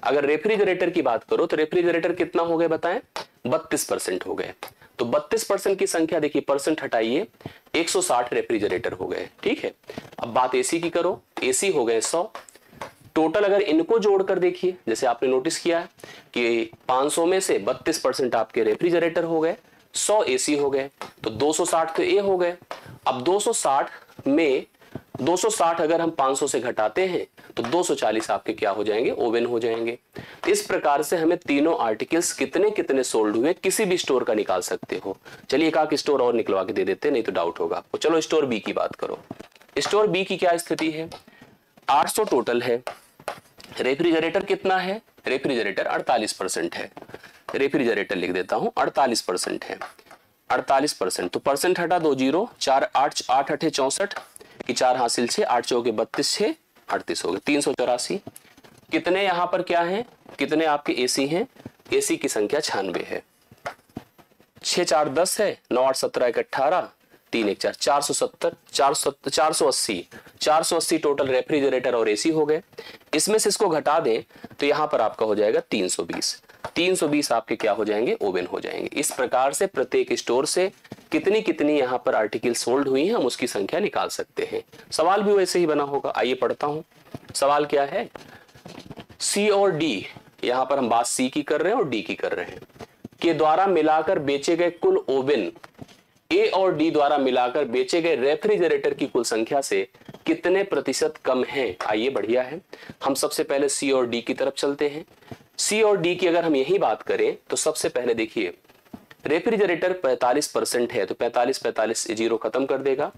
अगर रेफ्रिजरेटर की बात करो तो रेफ्रिजरेटर कितना हो गए बताएं? 32% हो गए। तो 32% की संख्या देखिए, परसेंट हटाइए, 160 रेफ्रिजरेटर हो गए। ठीक है, अब बात एसी की करो, एसी हो गए 100 टोटल। अगर इनको जोड़कर देखिए, जैसे आपने नोटिस किया है कि 500 में से 32% आपके रेफ्रिजरेटर हो गए, 100 एसी हो गए, तो 260 तो ए हो गए। अब 260 में 260 अगर हम 500 से घटाते हैं तो 240 आपके क्या हो जाएंगे? ओवन हो जाएंगे। इस प्रकार से हमें तीनों आर्टिकल्स कितने कितने सोल्ड हुए किसी भी स्टोर का निकाल सकते हो। चलिए एक आध स्टोर और निकलवा के दे देते, नहीं तो डाउट होगा आपको। चलो स्टोर बी की बात करो। स्टोर बी की क्या स्थिति है? 800 टोटल है। रेफ्रिजरेटर कितना है? रेफ्रिजरेटर 48% है। रेफ्रिजरेटर लिख देता हूं, 48% है। 48%, तो परसेंट हटा 2 जीरो, 4 8 8 8 64 की 4 हासिल 6, 8 चौके 32, 6 38 हो गए, 384। कितने यहां पर क्या है? कितने आपके एसी हैं? एसी की संख्या 96 है। 6 4 10 है, 9 8 17 1 18, 3 1 4 470, 480 480 टोटल रेफ्रिजरेटर और एसी हो गए। इसमें से इसको घटा दें तो यहां पर आपका हो जाएगा 320। 320 आपके क्या हो जाएंगे? ओवन हो जाएंगे। इस प्रकार से प्रत्येक स्टोर से कितनी कितनी यहां पर आर्टिकल सोल्ड हुई हैं हम उसकी संख्या निकाल सकते हैं। सवाल भी वैसे ही बना होगा। आइए पढ़ता हूं। सवाल क्या है? सी और डी, यहां पर हम बात सी की कर रहे हैं और डी की कर रहे हैं, के द्वारा मिलाकर बेचे गए कुल ओवन ए और डी द्वारा मिलाकर बेचे गए रेफ्रिजरेटर की कुल संख्या से कितने प्रतिशत कम है? आइए बढ़िया है, हम सबसे पहले सी और डी की तरफ चलते हैं। सी और डी की अगर हम यही बात करें तो सबसे पहले देखिए, रेफ्रिजरेटर 45% है तो 45 45 जीरो खत्म कर देगा।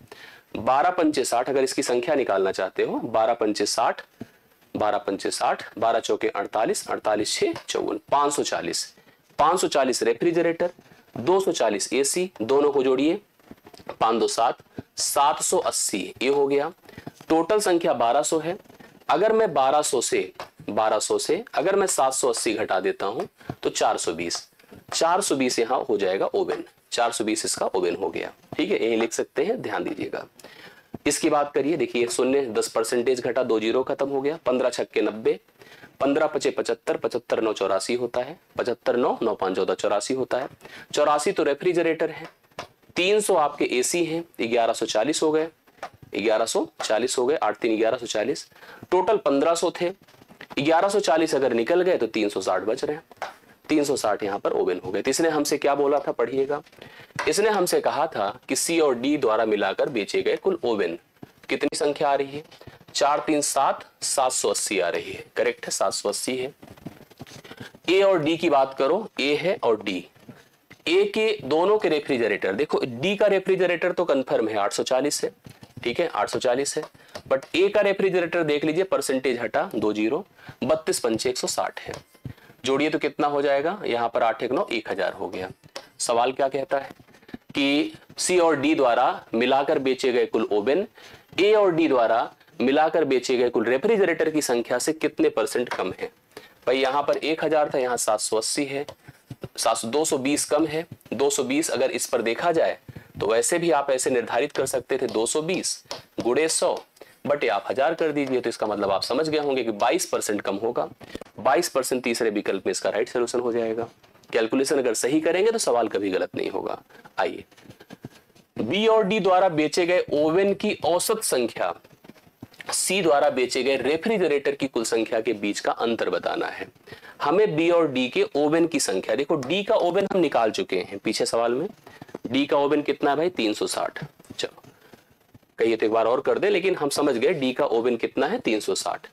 12 पंचे 60, अगर इसकी संख्या निकालना चाहते हो, 12 पंचे 60, 12 पंचे 60, 12 चौके 48, 48 6 54, 540 रेफ्रिजरेटर, 240 एसी, दोनों को जोड़िए 5 2 7, 780 ये हो गया। टोटल संख्या 1200 है। अगर मैं 1200 से अगर मैं 780 घटा देता हूं तो 420 यहां हो जाएगा ओवन। 420 इसका ओवन हो गया। ठीक है, यही लिख सकते हैं, ध्यान दीजिएगा। इसकी बात करिए, देखिए शून्य 10% घटा, 2 जीरो खत्म हो गया। 15 छक्के 90, 15 पचे 75, 75 9 84 होता है, 75 9 9 5 14 84 होता है। 84 तो रेफ्रिजरेटर है, 300 आपके एसी हैं, 1140 हो गए, 1140 हो गए, 8 3 1140। टोटल 1500 थे, 1140 अगर निकल गए तो 360 बच रहे हैं। 360 यहां पर ओवन हो गए। तो इसने हमसे क्या बोला था, पढ़िएगा। इसने हमसे कहा था कि सी और डी द्वारा मिलाकर बेचे गए कुल ओवन कितनी संख्या आ रही है, 4 3 7, 780 आ रही है। करेक्ट है, 780 है। ए और डी की बात करो, ए है और डी। ए के दोनों के रेफ्रिजरेटर देखो, डी का रेफ्रिजरेटर तो कंफर्म है 840 है, ठीक है 840 है, बट ए का रेफ्रिजरेटर देख लीजिए, परसेंटेज हटा 2 जीरो, 32 पंचे 160 है। जोड़िए तो कितना हो जाएगा, यहां पर 8 1 9 1000 हो गया। सवाल क्या कहता है कि सी और डी द्वारा मिलाकर बेचे गए कुल ओवन ए और डी द्वारा मिलाकर बेचे गए कुल रेफ्रिजरेटर की संख्या से कितने परसेंट कम है। भाई यहां पर 1000 था, यहां 780 है, 220 कम है। 220 अगर इस पर देखा जाए तो वैसे भी आप ऐसे निर्धारित कर सकते थे, 220 गुणे 100 बटे आप 1000 कर दीजिए। तो इसका मतलब आप समझ गए होंगे कि 22% कम होगा। 22% तीसरे विकल्प में इसका राइट सोल्यूशन हो जाएगा। कैलकुलेशन अगर सही करेंगे तो सवाल कभी गलत नहीं होगा। आइए, बी और डी द्वारा बेचे गए ओवन की औसत संख्या सी द्वारा बेचे गए रेफ्रिजरेटर की कुल संख्या के बीच का अंतर बताना है। हमें बी और डी के ओवन की संख्या, देखो डी का ओवन हम निकाल चुके हैं पीछे सवाल में। डी का ओवन कितना है भाई, 360। चलो कहिए तो एक बार और कर दे, लेकिन हम समझ गए डी का ओवन कितना है, 360।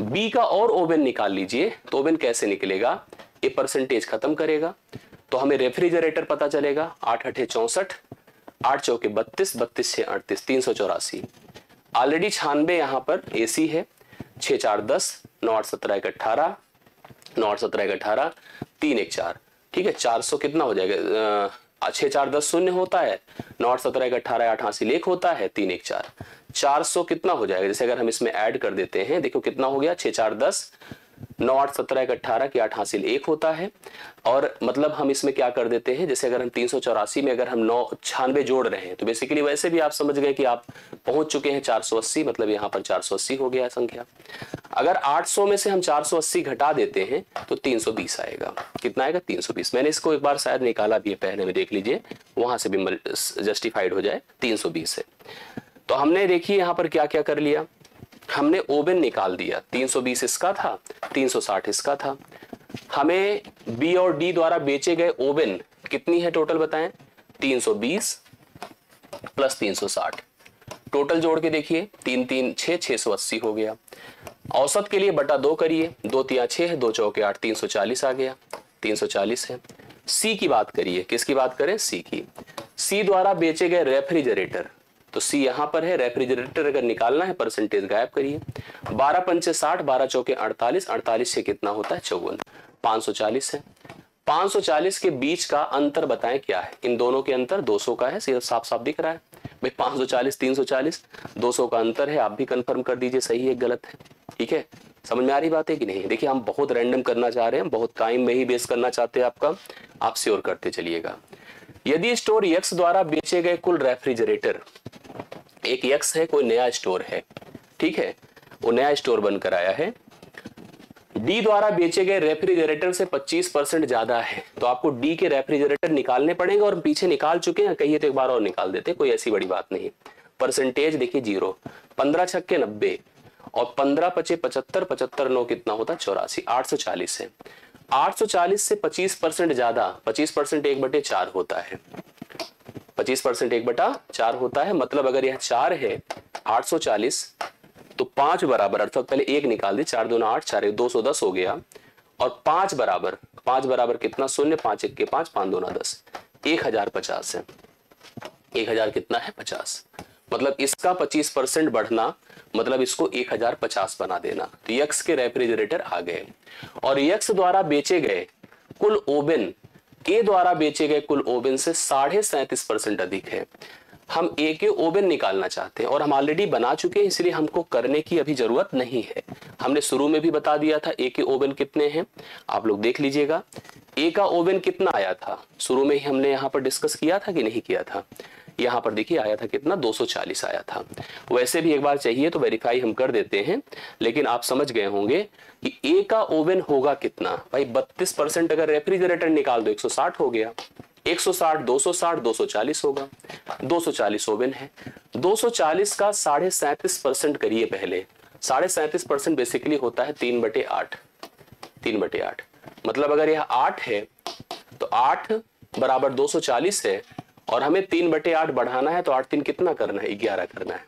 बी का और ओवन निकाल लीजिए। तो ओवन कैसे निकलेगा, ये परसेंटेज खत्म करेगा तो हमें रेफ्रिजरेटर पता चलेगा। 8 8 64, 8 चौके 32, 32 6 38, 384। ऑलरेडी 96 यहां पर एसी है, 6 4 10, 9 8 17 1 18, 9 8 17 1 18, 3 1 4। ठीक है, 400 कितना हो जाएगा, 6 4 10 शून्य होता है, 9 8 17 1 18 88 1 होता है, 3 1 4। 400 कितना हो जाएगा, जैसे अगर हम इसमें ऐड कर देते हैं, देखो कितना हो गया, 6 4 10, 9 8 17 1 18 की 8 हासिल 1 होता है। और मतलब हम इसमें क्या कर देते हैं, जैसे अगर हम 384 में अगर हम 96 जोड़ रहे हैं तो बेसिकली वैसे भी आप समझ गए कि आप पहुंच चुके हैं 480, मतलब यहाँ पर 480 हो गया संख्या। अगर 800 में से हम 480 घटा देते हैं तो 320 आएगा। कितना आएगा, 320। मैंने इसको एक बार शायद निकाला भी है पहले में, देख लीजिए, वहां से भी जस्टिफाइड हो जाए, 320 है। तो हमने देखिए यहाँ पर क्या क्या कर लिया, हमने ओवन निकाल दिया, 320 इसका था, 360 इसका था। हमें बी और डी द्वारा बेचे गए ओवन कितनी है टोटल बताएं, 320 प्लस 360। टोटल जोड़ के देखिए, 3 3 6, 680 हो गया। औसत के लिए बटा 2 करिए, 2 3 6 है, 2 चौके 8, 340 आ गया, 340 है। सी की बात करिए, किसकी बात करें, सी की। सी द्वारा बेचे गए रेफ्रिजरेटर, तो सी यहां पर है, रेफ्रिजरेटर अगर निकालना है परसेंटेज गायब करिए। 12 पंचे 60, 12 चौके 48, 48 से कितना होता है, 54, 540 है। 540 के बीच का अंतर बताएं क्या है, इन दोनों के अंतर 200 का है, सीधा साफ साफ दिख रहा है भाई, 540 340, 200 का अंतर है। आप भी कंफर्म कर दीजिए सही है गलत है। ठीक है, समझ में आ रही बात है कि नहीं। देखिए हम बहुत रैंडम करना चाह रहे हैं, बहुत टाइम में ही बेस करना चाहते हैं आपका, आप श्योर करते चलिएगा। यदि स्टोर यक्स द्वारा बेचे गए कुल रेफ्रिजरेटर, एक यक्स है, कोई नया स्टोर है, ठीक है, वो नया स्टोर बनकर आया है, डी द्वारा बेचे गए रेफ्रिजरेटर से 25% ज्यादा है, तो आपको डी के रेफ्रिजरेटर निकालने पड़ेंगे, और पीछे निकाल चुके हैं, कहिए तो एक बार और निकाल देते, कोई ऐसी बड़ी बात नहीं। परसेंटेज देखिए 0, 15 छक्के 90 और 15 पचे 75, 75 9 कितना होता है, 84, 840 है। 840 से 25% ज्यादा, 25% 1/4 होता है, 25% 1/4 होता है। मतलब अगर यह 4 है 840 तो 5 बराबर, अर्थात पहले 1 निकाल दी, 4 2 8, 4 210 हो गया, और 5 बराबर कितना, 0, 5 1 के 5, 5 2 10, 1050 है। 1000 कितना है, 50। मतलब इसका 25% बढ़ना, मतलब इसको 1050 बना देना। तो यक्स के रेफ्रिजरेटर आ गए। और यक्स द्वारा बेचे गए कुल ओवन ए द्वारा बेचे गए कुल ओवन से 37.5% अधिक है। हम ए के ओवन निकालना चाहते हैं और हम ऑलरेडी बना चुके हैं, इसलिए हमको करने की अभी जरूरत नहीं है। हमने शुरू में भी बता दिया था ए के ओवन कितने हैं, आप लोग देख लीजिएगा। ए का ओवन कितना आया था, शुरू में ही हमने यहाँ पर डिस्कस किया था कि नहीं किया था। यहाँ पर देखिए आया था कितना, 240 आया था। वैसे भी एक बार चाहिए तो वेरीफाई हम कर देते हैं, लेकिन आप समझ गए होंगे कि ए का ओवन होगा कितना भाई। 32% अगर रेफ्रिजरेटर निकाल दो 160 हो गया, 160 260 240 होगा। 240 ओवन है, 240 का 37.5% करिए पहले। 37.5% बेसिकली होता है 3/8। 3/8 मतलब अगर यह 8 है तो 8 बराबर 240 है और हमें 3/8 बढ़ाना है तो 8 3 कितना करना है, 11 करना है।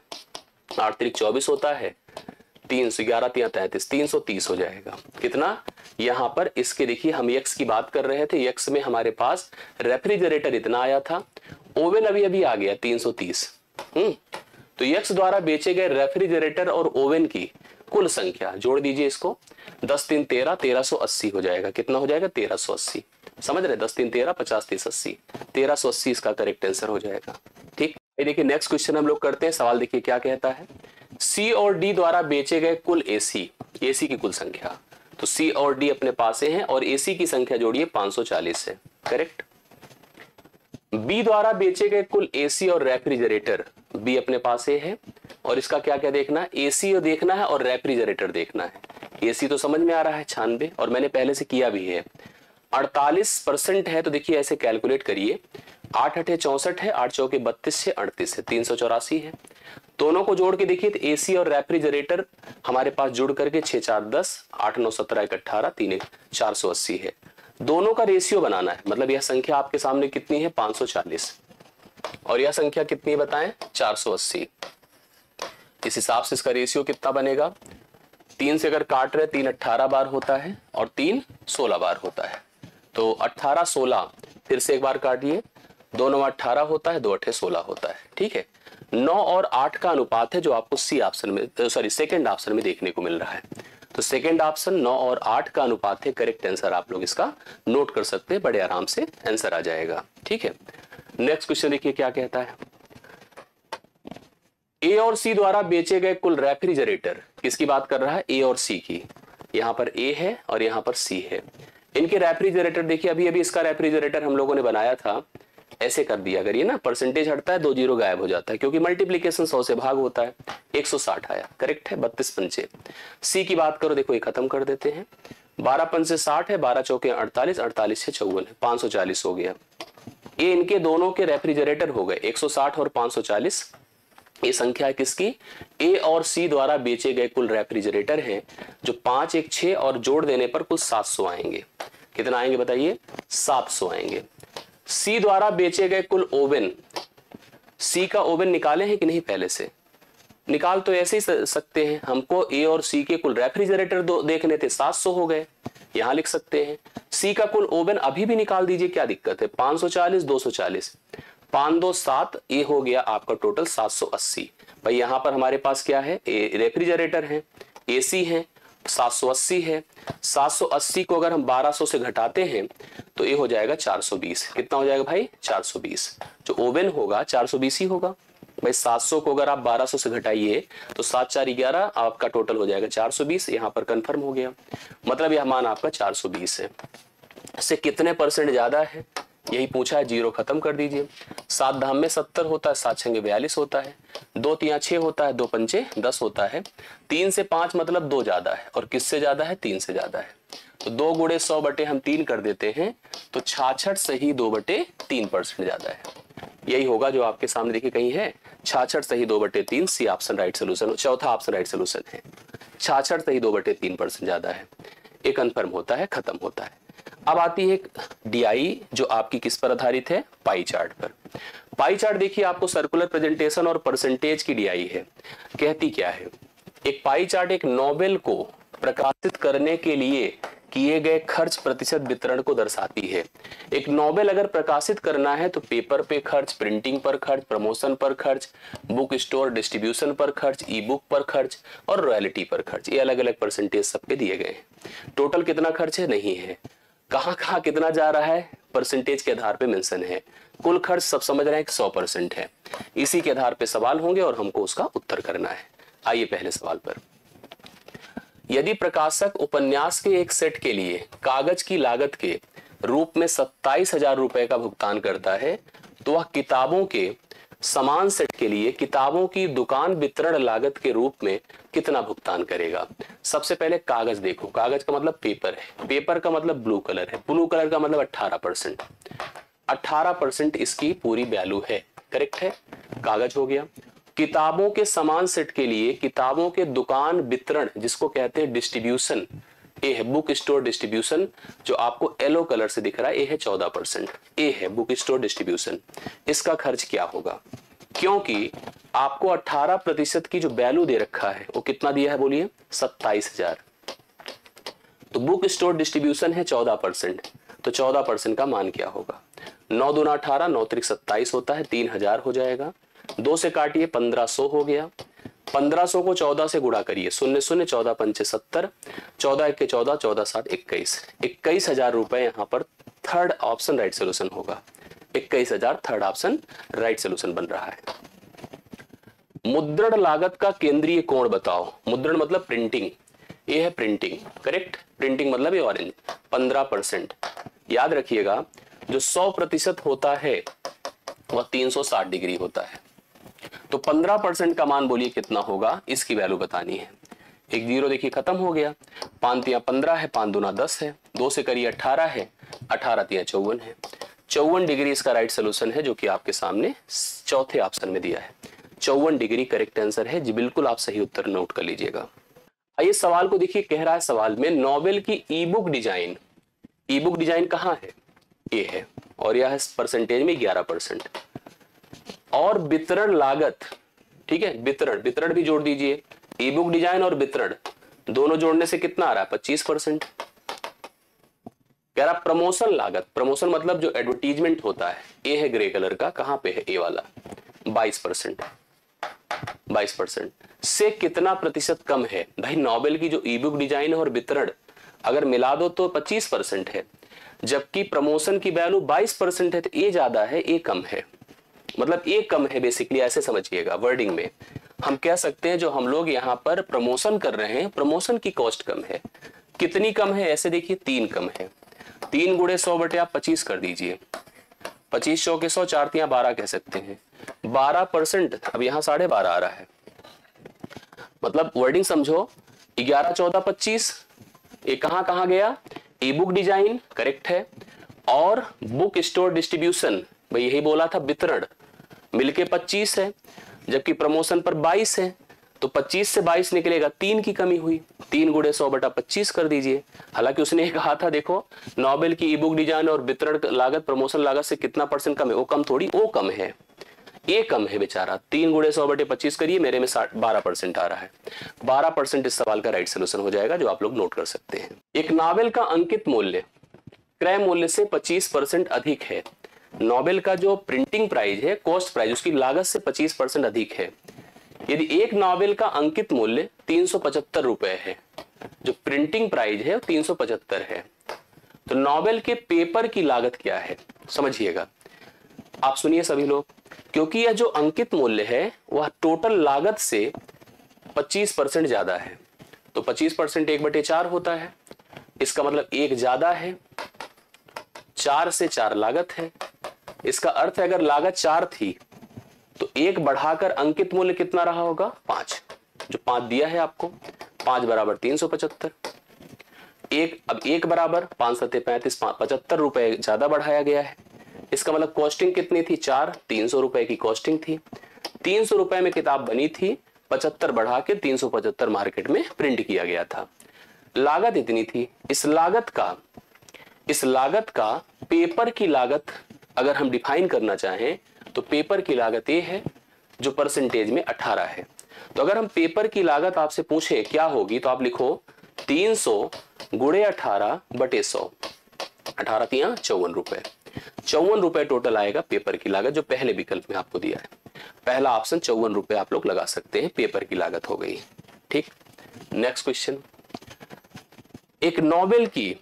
8 3 24 होता है, 311 33 330 हो जाएगा। कितना यहां पर इसके देखिए, हम यक्स की बात कर रहे थे, यक्स में हमारे पास रेफ्रिजरेटर इतना आया था, ओवन अभी अभी आ गया 330। तो यक्स द्वारा बेचे गए रेफ्रिजरेटर और ओवन की कुल संख्या जोड़ दीजिए इसको, 10 3 13 1380 हो जाएगा। कितना हो जाएगा, 1380। समझ रहे, 10 3 13 50 30 80, 1380 इसका करेक्ट आंसर हो जाएगा। ठीक, देखिए नेक्स्ट क्वेश्चन हम लोग करते हैं। सवाल देखिए क्या कहता है, सी और डी द्वारा बेचे गए कुल एसी, एसी की कुल संख्या। तो सी और डी अपने पास हैं और एसी की संख्या जोड़िए 540 है, करेक्ट। बी द्वारा बेचे गए कुल एसी और रेफ्रिजरेटर, बी अपने पास है और इसका क्या क्या देखना है, एसी देखना है और रेफ्रिजरेटर देखना है। एसी तो समझ में आ रहा है 96 और मैंने पहले से किया भी है। 48% है तो देखिए ऐसे कैलकुलेट करिए, 8 8 64 है, 8 चौके 32 है, 38 है, 384 है। दोनों को जोड़ के देखिए तो एसी और रेफ्रिजरेटर हमारे पास जुड़ करके 6 4 10, 8 9 17 1 18, 3 1 480 है। दोनों का रेशियो बनाना है, मतलब यह संख्या आपके सामने कितनी है 540 और यह संख्या कितनी बताएं 480। इस हिसाब से इसका रेशियो कितना बनेगा, 3 से अगर काट रहे 3 18 बार होता है और 3 16 बार होता है। तो 18 16 फिर से एक बार काटिए, 2 9 18 होता है, 2 8 16 होता है। ठीक है, 9 और 8 का अनुपात है जो आपको सी ऑप्शन में सेकंड ऑप्शन में देखने को मिल रहा है। तो सेकंड ऑप्शन 9 और 8 का अनुपात है, करेक्ट आंसर आप लोग इसका नोट कर सकते हैं, बड़े आराम से आंसर आ जाएगा। ठीक है, नेक्स्ट क्वेश्चन देखिए क्या कहता है, ए और सी द्वारा बेचे गए कुल रेफ्रिजरेटर, किसकी बात कर रहा है, ए और सी की। यहां पर ए है और यहां पर सी है। इनके रेफ्रिजरेटर देखिए, अभी अभी इसका रेफ्रिजरेटर हम लोगों ने बनाया था, ऐसे कर दिया करिए ना, परसेंटेज हटता है 2 जीरो गायब हो जाता है क्योंकि मल्टीप्लीकेशन 100 से भाग होता है। 160 आया, करेक्ट है, 32 पंचे। सी की बात करो, देखो ये खत्म कर देते हैं, 12 पंचे 60 है, 12 चौके 48, 48 से 54 है, 540 हो गया। ये इनके दोनों के रेफ्रिजरेटर हो गए 160 और 540। ये संख्या है किसकी, ए और सी द्वारा बेचे गए कुल रेफ्रिजरेटर हैं, जो 5 1 6 और जोड़ देने पर कुल 700 आएंगे। कितना आएंगे बताइए, 700 आएंगे। सी द्वारा बेचे गए कुल ओवन, सी का ओवन निकाले हैं कि नहीं, पहले से निकाल तो ऐसे ही सकते हैं, हमको ए और सी के कुल रेफ्रिजरेटर देखने थे, 700 हो गए, यहां लिख सकते हैं। सी का कुल ओवन अभी भी निकाल दीजिए, क्या दिक्कत है, 540 240, 5 2 7, ये हो गया आपका टोटल 780। भाई यहां पर हमारे पास क्या है, रेफ्रिजरेटर है, एसी है, 780 है। 780 को अगर हम 1200 से घटाते हैं तो ये हो जाएगा 420। कितना हो जाएगा भाई, 420। जो ओवन होगा 420 ही होगा भाई। 700 को अगर आप 1200 से घटाइए तो 7 4 11, आपका टोटल हो जाएगा 420। यहां पर कंफर्म हो गया, मतलब यह मान आपका 420 है। इससे कितने परसेंट ज्यादा है यही पूछा है, जीरो खत्म कर दीजिए। 7 धाम में 70 होता है, 7 छंगे 42 होता है, 2 तिया 6 होता है, 2 पंचे 10 होता है, 3 से 5 मतलब 2 ज्यादा है, और किससे ज्यादा है, 3 से ज्यादा है। तो 2 गुणे 100 बटे हम 3 कर देते हैं, तो 66 से ही 2/3% ज्यादा है। यही होगा जो आपके सामने देखिए कहीं है, 66 से ही 2/3, सी ऑप्शन राइट सोल्यूशन, चौथा ऑप्शन राइट सोल्यूशन है। 66 से ही 2/3% ज्यादा है, ये कंफर्म होता है, खत्म होता है। अब आती है एक डीआई जो आपकी किस पर आधारित है, पाई चार्ट पर। पाई चार्ट देखिए आपको सर्कुलर प्रेजेंटेशन और परसेंटेज की डीआई है। कहती क्या है, एक पाई चार्ट एक नोवेल को प्रकाशित करने के लिए किए गए खर्च प्रतिशत वितरण को दर्शाती है। एक नोवेल अगर प्रकाशित करना है तो पेपर पे खर्च, प्रिंटिंग पर खर्च, प्रमोशन पर खर्च, बुक स्टोर डिस्ट्रीब्यूशन पर खर्च, ई बुक पर खर्च और रॉयल्टी पर खर्च, ये अलग अलग परसेंटेज सबके दिए गए हैं। टोटल कितना खर्च है नहीं है, कहां कहां कितना जा रहा है परसेंटेज के आधार पे मेंशन है। कुल खर्च सब समझ रहे हैं कि 100% है। इसी के आधार पे सवाल होंगे और हमको उसका उत्तर करना है। आइए पहले सवाल पर। यदि प्रकाशक उपन्यास के एक सेट के लिए कागज की लागत के रूप में 27,000 रुपए का भुगतान करता है तो वह किताबों के समान सेट के लिए किताबों की दुकान वितरण लागत के रूप में कितना भुगतान करेगा। सबसे पहले कागज देखो, कागज का मतलब पेपर है, पेपर का मतलब ब्लू कलर है, ब्लू कलर का मतलब 18%। 18% इसकी पूरी वैल्यू है, करेक्ट है, कागज हो गया। किताबों के समान सेट के लिए किताबों के दुकान वितरण, जिसको कहते हैं डिस्ट्रीब्यूशन, ए है बुक स्टोर डिस्ट्रीब्यूशन, जो आपको येलो कलर से दिख रहा है, ए है 14%, ए है बुक स्टोर डिस्ट्रीब्यूशन। इसका खर्च क्या होगा, क्योंकि आपको 18% की जो वैल्यू दे रखा है वो कितना दिया है बोलिए, 27,000। तो बुक स्टोर डिस्ट्रीब्यूशन है 14%, तो 14% का मान क्या होगा। 9 दूना 18, 9 त्रिक 27 होता है, 3,000 हो जाएगा। 2 से काटिए 1500 हो गया। 1500 को 14 से गुणा करिए, 0 0 14 पंचे 70, 14 1 के 14, 14 7 21, 21,000 रुपए यहाँ पर थर्ड ऑप्शन राइट सोल्यूशन होगा। 21,000 थर्ड ऑप्शन राइट सोल्यूशन बन रहा है। मुद्रण लागत का केंद्रीय कोण बताओ। मुद्रण मतलब प्रिंटिंग, ये है प्रिंटिंग, करेक्ट, प्रिंटिंग मतलब ये ऑरेंज, 15%। याद रखिएगा जो 100% होता है वह 360 डिग्री होता है, तो 15% का मान बोलिए कितना होगा, इसकी वैल्यू बतानी है। एक जीरो देखिए खत्म हो गया, 5 तिया 15 है, 5 दूना 10 है, 2 से करिए 18 है, 18 तिया 54 है, 54 डिग्री इसका राइट सोल्यूशन है, जो कि आपके सामने चौथे ऑप्शन में दिया है। 54 डिग्री करेक्ट आंसर है जी, बिल्कुल आप सही उत्तर नोट कर लीजिएगा। आइए सवाल को देखिए, कह रहा है सवाल में नॉवेल की ई बुक डिजाइन, ई बुक डिजाइन कहाँ है, ये है, और यह है परसेंटेज में 11%। और वितरण लागत, ठीक है, वितरण भी जोड़ दीजिए, ई बुक डिजाइन और वितरण दोनों जोड़ने से कितना आ रहा है, 25%। कह रहा प्रमोशन लागत, प्रमोशन मतलब जो एडवर्टीजमेंट होता है, ए है ग्रे कलर का, कहां पे है, ए वाला, 22%। 22% से कितना प्रतिशत कम है। भाई नॉवेल की जो ई बुक डिजाइन और वितरण अगर मिला दो तो 25% है, जबकि प्रमोशन की वैल्यू 22% है, तो ए ज्यादा है, ए कम है, मतलब ए कम है बेसिकली, ऐसे समझिएगा। वर्डिंग में हम कह सकते हैं जो हम लोग यहाँ पर प्रमोशन कर रहे हैं, प्रमोशन की कॉस्ट कम है। कितनी कम है, ऐसे देखिए 3 कम है, 3 गुणे 100 बटे आप 25 कर दीजिए, 25 100 के 100, 4 तिया 12 कह सकते हैं, 12%। अब यहाँ 12.5 आ रहा है, मतलब वर्डिंग समझो, 11 14 25, ये कहां कहां गया, ई बुक डिजाइन करेक्ट है, और बुक स्टोर डिस्ट्रीब्यूशन, भाई यही बोला था, वितरण मिलके 25 है, जबकि प्रमोशन पर 22 है, तो 25 से 22 निकलेगा, 3 की कमी हुई, 3 गुणे 100 बटा 25 कर दीजिए। हालांकि उसने कहा था देखो नॉवेल की ई बुक डिजाइन और वितरण लागत प्रमोशन लागत से कितना % कम है, वो कम थोड़ी, वो कम है, ये कम है बेचारा। 3 गुणे 100 बटे 25 करिए, मेरे में 12% आ रहा है, 12% इस सवाल का राइट सोल्यूशन हो जाएगा, जो आप लोग नोट कर सकते हैं। एक नॉवेल का अंकित मूल्य क्रय मूल्य से 25% अधिक है। नॉवेल का जो प्रिंटिंग प्राइस है, कॉस्ट प्राइस, उसकी लागत से 25% अधिक है। यदि एक नॉवेल का अंकित मूल्य 375 रुपए है, जो प्रिंटिंग प्राइस है 375 है, तो नॉवेल के पेपर की लागत क्या है, समझिएगा। आप सुनिए सभी लोग, क्योंकि यह जो अंकित मूल्य है वह टोटल लागत से 25% ज्यादा है, तो 25% 1/4 होता है, इसका मतलब 1 ज्यादा है, 4 से 4 लागत है। इसका अर्थ है अगर लागत 4 थी तो 1 बढ़ाकर अंकित मूल्य कितना रहा होगा, 5, जो 5 दिया है आपको, 5 बराबर 375। अब 1 बराबर 5 सत्ते 35, 75 रुपए ज्यादा बढ़ाया गया है। इसका मतलब कॉस्टिंग कितनी थी, 4, 300 रुपए की कॉस्टिंग थी, 300 रुपए में किताब बनी थी, 75 बढ़ा के 375 मार्केट में प्रिंट किया गया था, लागत इतनी थी। इस लागत का पेपर की लागत अगर हम डिफाइन करना चाहें तो पेपर की लागत ये है जो परसेंटेज में 18 है। तो अगर हम पेपर की लागत आपसे पूछे क्या होगी, तो आप लिखो 300 गुणे 18 बटे 100, 18 तिया 54 रुपए, 54 रुपए टोटल आएगा पेपर की लागत, जो पहले विकल्प में आपको दिया है। पहला ऑप्शन 54 रुपए आप लोग लगा सकते हैं, पेपर की लागत हो गई। ठीक, नेक्स्ट क्वेश्चन। एक नॉवेल की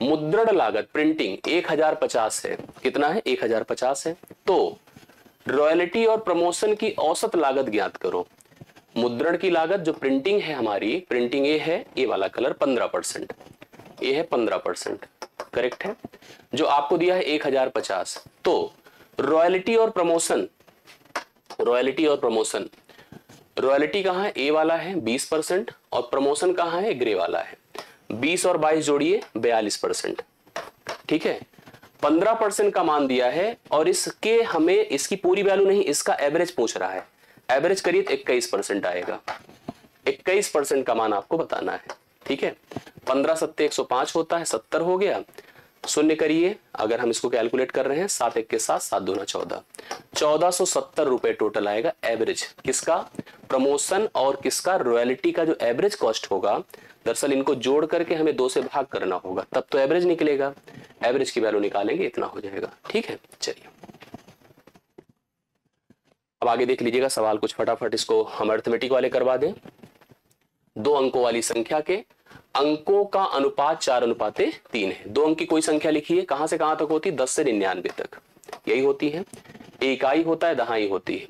मुद्रण लागत प्रिंटिंग 1050 है, कितना है 1050 है। तो रॉयल्टी और प्रमोशन की औसत लागत ज्ञात करो। मुद्रण की लागत जो प्रिंटिंग है हमारी, प्रिंटिंग ए है, ए वाला कलर 15%, ए है 15%, करेक्ट है। जो आपको दिया है 1050, तो रॉयल्टी और प्रमोशन, रॉयल्टी और प्रमोशन, रॉयल्टी कहां है, ए वाला है 20% और प्रमोशन कहां है, ग्रे वाला है। 20 और 22 जोड़िए 42%, ठीक है। 15% का मान दिया है और इसके हमें इसकी पूरी वैल्यू नहीं, इसका एवरेज पूछ रहा है। एवरेज करिए तो 21% आएगा। 21% का मान आपको बताना है, ठीक है। 15 सत्ते 105 होता है, 70 हो गया। शून्य करिए, अगर हम इसको कैलकुलेट कर रहे हैं 7 एक के साथ 7 दूना 14, 1470 रुपए टोटल आएगा एवरेज। किसका, प्रमोशन और किसका, रॉयल्टी का जो एवरेज कॉस्ट होगा। दरअसल इनको जोड़ करके हमें 2 से भाग करना होगा, तब तो एवरेज निकलेगा। एवरेज की वैल्यू निकालेंगे, इतना हो जाएगा, ठीक है। चलिए अब आगे देख लीजिएगा सवाल कुछ फटाफट इसको हम अरिथमेटिक वाले करवा दें। 2 अंकों वाली संख्या के अंकों का अनुपात 4:3 है। 2 अंक की कोई संख्या लिखिए, कहां से कहां तक होती है, 10 से 99 तक, यही होती है। इकाई होता है, दहाई होती है,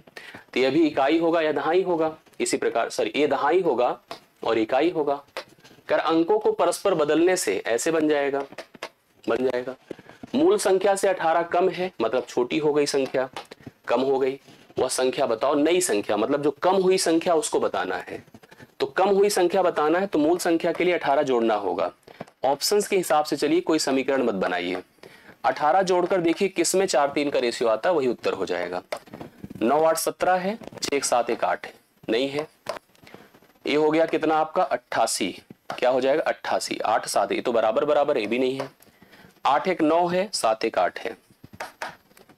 तो यह भी इकाई होगा या दहाई होगा। इसी प्रकार सॉरी, ये दहाई होगा और इकाई होगा। कर अंकों को परस्पर बदलने से ऐसे बन जाएगा, बन जाएगा। मूल संख्या से 18 कम है, मतलब छोटी हो गई संख्या, कम हो गई। वह संख्या बताओ। नई संख्या मतलब जो कम हुई संख्या उसको बताना है। तो कम हुई संख्या बताना है तो मूल संख्या के लिए 18 जोड़ना होगा। ऑप्शंस के हिसाब से चलिए, कोई समीकरण मत बनाइए। 18 जोड़कर देखिए किसमें 4:3 का रेशियो आता है, वही उत्तर हो जाएगा। 9 8 17 है, 6 7 1 8 है, नहीं है। ये हो गया कितना आपका 88, क्या हो जाएगा 88, 8 7 ये तो बराबर बराबर, ये भी नहीं है। 8 1 9 है, 7 1 8 है,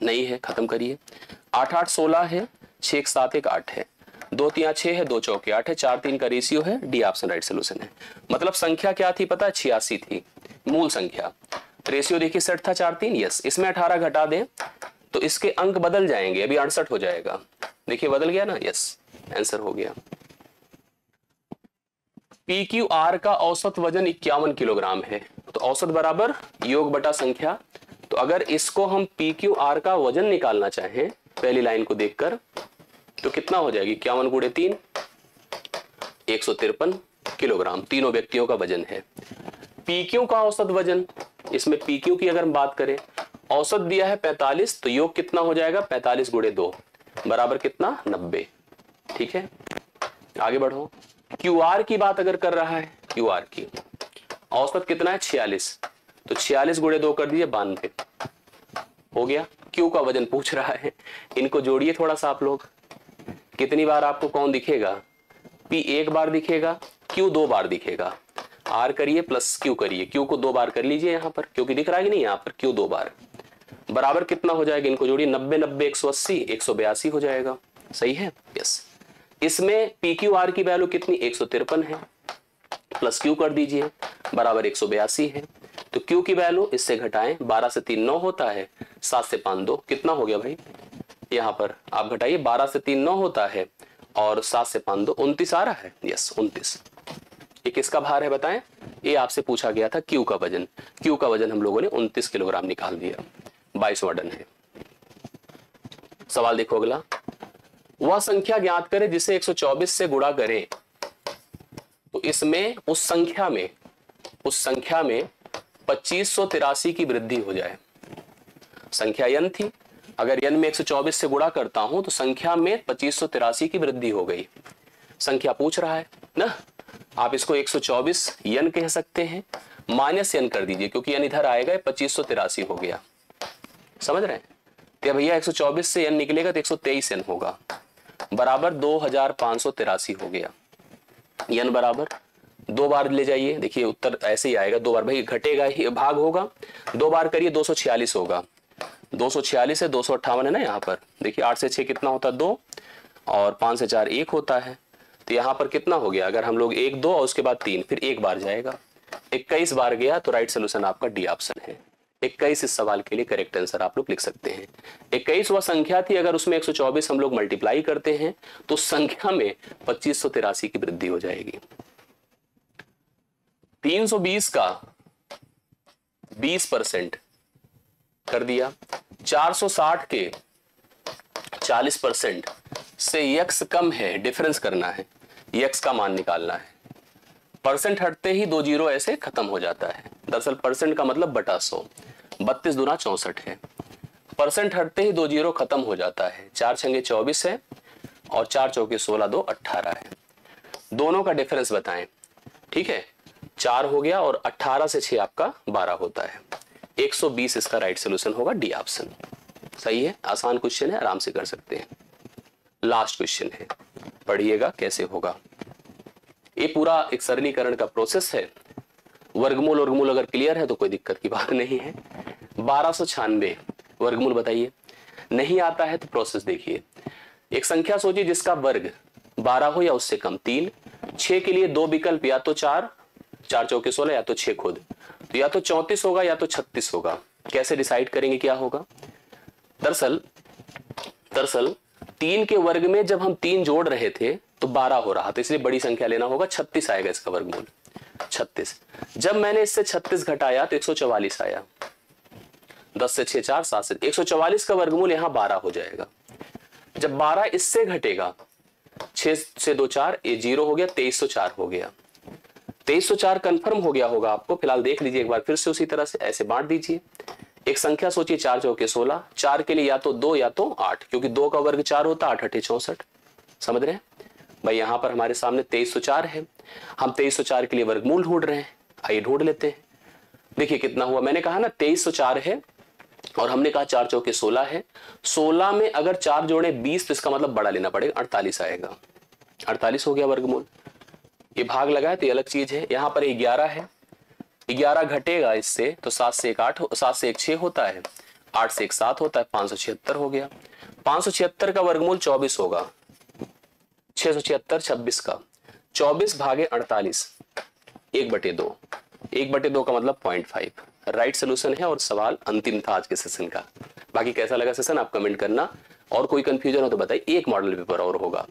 नहीं है, खत्म करिए। 8 8 16 है, 6 7 1 8 है, 2 3 6 है, 2 4 8 है, 4 3 का रेशियो है। डी ऑप्शन राइट सोल्यूशन है। मतलब संख्या क्या थी पता है, 86 थी मूल संख्या। रेशियो देखिए सेट था 4 3, यस। इसमें 18 घटा दें तो इसके अंक बदल जाएंगे, अभी 68 हो जाएगा। देखिए बदल गया ना, यस, आंसर हो गया। PQR का औसत वजन 51 किलोग्राम है। तो औसत बराबर योग बटा संख्या। तो अगर इसको हम PQR का वजन निकालना चाहें पहली लाइन को देखकर तो कितना हो जाएगी, 51 गुणे 3 153 किलोग्राम, तीनों व्यक्तियों का वजन है। PQ का औसत वजन, इसमें PQ की अगर हम बात करें, औसत दिया है 45, तो योग कितना हो जाएगा 45 गुणे 2 बराबर कितना 90, ठीक है। आगे बढ़ो। QR की बात अगर कर रहा है, QR की औसत कितना है 46, तो 46 गुणे 2 कर दीजिए 92, हो गया। Q का वजन पूछ रहा है, इनको जोड़िए थोड़ा सा आप लोग। कितनी बार आपको कौन दिखेगा, P 1 बार दिखेगा, Q 2 बार दिखेगा। R करिए प्लस Q करिए, Q को 2 बार कर लीजिए यहाँ पर, क्योंकि दिख रहा है कि नहीं यहाँ पर Q 2 बार, बराबर कितना हो जाएगा, इनको जोड़िए 90 90 180 182 हो जाएगा, सही है, यस। इसमें PQR की वैल्यू कितनी 153 है, प्लस Q कर दीजिए बराबर 182 है। तो Q की वैल्यू इससे घटाएं, 12 से 3 9 होता है, 7 से 5 2, कितना हो गया भाई, यहाँ पर आप घटाइए, 12 से 3 9 होता है और 7 से 5 2 29 आ रहा है, यस 29। ये किसका भार है बताएं, ये आपसे पूछा गया था Q का वजन। Q का वजन हम लोगों ने 29 किलोग्राम निकाल दिया, 22वां डन है। सवाल देखो अगला। वह संख्या ज्ञात करें जिसे 124 से गुणा करें तो इसमें उस संख्या में 2583 की वृद्धि हो जाए। संख्या n थी, अगर n में 124 से गुणा करता हूं तो संख्या में 2583 की वृद्धि हो गई। संख्या पूछ रहा है ना, आप इसको 124 n कह सकते हैं, माइनस n कर दीजिए क्योंकि n इधर आएगा, 2583 हो गया, समझ रहे हैं। तो भैया 124 से n निकलेगा तो 123 n होगा, बराबर 2583 हो गया। n बराबर 2 बार ले जाइए, देखिए उत्तर ऐसे ही आएगा, 2 बार भाई घटेगा ही, भाग होगा, 2 बार करिए 246 होगा, 246 है, 258 है ना यहाँ पर, देखिए 8 से 6 कितना होता है 2 और 5 से 4 1 होता है। तो यहाँ पर कितना हो गया, अगर हम लोग 1 2 और उसके बाद 3 फिर 1 बार जाएगा, 21 बार गया, तो राइट सोल्यूशन आपका डी ऑप्शन है। 21 इस सवाल के लिए करेक्ट आंसर आप लोग लिख सकते हैं। 21 वह संख्या थी, अगर उसमें 124 हम लोग मल्टीप्लाई करते हैं तो संख्या में 2583 की वृद्धि हो जाएगी। 320 का 20% कर दिया। 460 के 40% से x कम है, डिफरेंस करना है, x का मान निकालना है। परसेंट हटते ही 2 जीरो ऐसे खत्म हो जाता है। दरअसल परसेंट का मतलब बटा 100, 32 दूना 64 है। परसेंट हटते ही 2 जीरो खत्म हो जाता है। 4 छंगे 24 है और 4 चौके 16, 2 18 है। दोनों का डिफरेंस बताएं। ठीक है, 4 हो गया और 18 से 6 आपका 12 होता है। 120 इसका राइट सोल्यूशन होगा, डी ऑप्शन। सही है, आसान क्वेश्चन है, आराम से कर सकते हैं। लास्ट क्वेश्चन है, पढ़िएगा कैसे होगा। ये पूरा एक सरलीकरण का प्रोसेस है। वर्गमूल वर्गमूल अगर क्लियर है तो कोई दिक्कत की बात नहीं है। 1296 वर्गमूल बताइए। नहीं आता है तो प्रोसेस देखिए। एक संख्या सोचिए जिसका वर्ग 12 हो या उससे कम। 3, 6 के लिए 2 विकल्प, या तो 4, 4 चौके 16, या तो 6 खुद। तो या तो 34 होगा या तो 36 होगा। कैसे डिसाइड करेंगे क्या होगा? दरअसल 3 के वर्ग में जब हम 3 जोड़ रहे थे तो 12 हो रहा था, इसलिए बड़ी संख्या लेना होगा। 36 आएगा इसका वर्गमूल, 36। जब मैंने इससे 36 घटाया तो 144 आया। 10 से 6 4, 7 से 144 का वर्गमूल यहां 12 हो जाएगा। जब 12 इससे घटेगा, 6 से 2 4, ये 0 हो गया, 2304 हो गया। 2304 कंफर्म हो गया होगा आपको। फिलहाल देख लीजिए एक बार फिर से उसी तरह से ऐसे बांट दीजिए। एक संख्या सोचिए 4 चौके 16, 4 के लिए या तो 2 या तो 8, क्योंकि 2 का वर्ग 4 होता, 8 8 64। समझ रहे हैं भाई? यहां पर हमारे सामने 2304 है। हम 2304 के लिए वर्गमूल ढूंढ रहे हैं, आइए ढूंढ लेते हैं। देखिए कितना हुआ, मैंने कहा ना 2304 है और हमने कहा 4 चौके 16 है। 16 में अगर 4 जोड़े 20 तो इसका मतलब बड़ा लेना पड़ेगा, 48 आएगा। 48 हो गया वर्गमूल। ये भाग लगा है तो ये अलग चीज है। यहां पर 11 है, 11 घटेगा इससे तो 7 से 1 8, 7 से 1 6 होता है, 8 से 1 7 होता है, 576 हो गया। 576 का वर्गमूल 24 होगा। 676 26 का 24 भागे 48, 1/2। 1/2 का मतलब 0.5 राइट सोल्यूशन है। और सवाल अंतिम था आज के सेशन का। बाकी कैसा लगा सेशन आप कमेंट करना, और कोई कंफ्यूजन हो तो बताइए। एक मॉडल पेपर और होगा,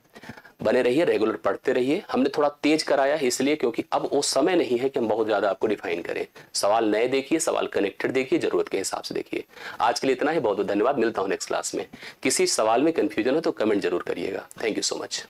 बने रहिए, रेगुलर पढ़ते रहिए। हमने थोड़ा तेज कराया है इसलिए क्योंकि अब वो समय नहीं है कि हम बहुत ज्यादा आपको डिफाइन करें। सवाल नए देखिए, सवाल कनेक्टेड देखिए, जरूरत के हिसाब से देखिए। आज के लिए इतना ही, बहुत बहुत धन्यवाद। मिलता हूं नेक्स्ट क्लास में। किसी सवाल में कंफ्यूजन हो तो कमेंट जरूर करिएगा। Thank you so much.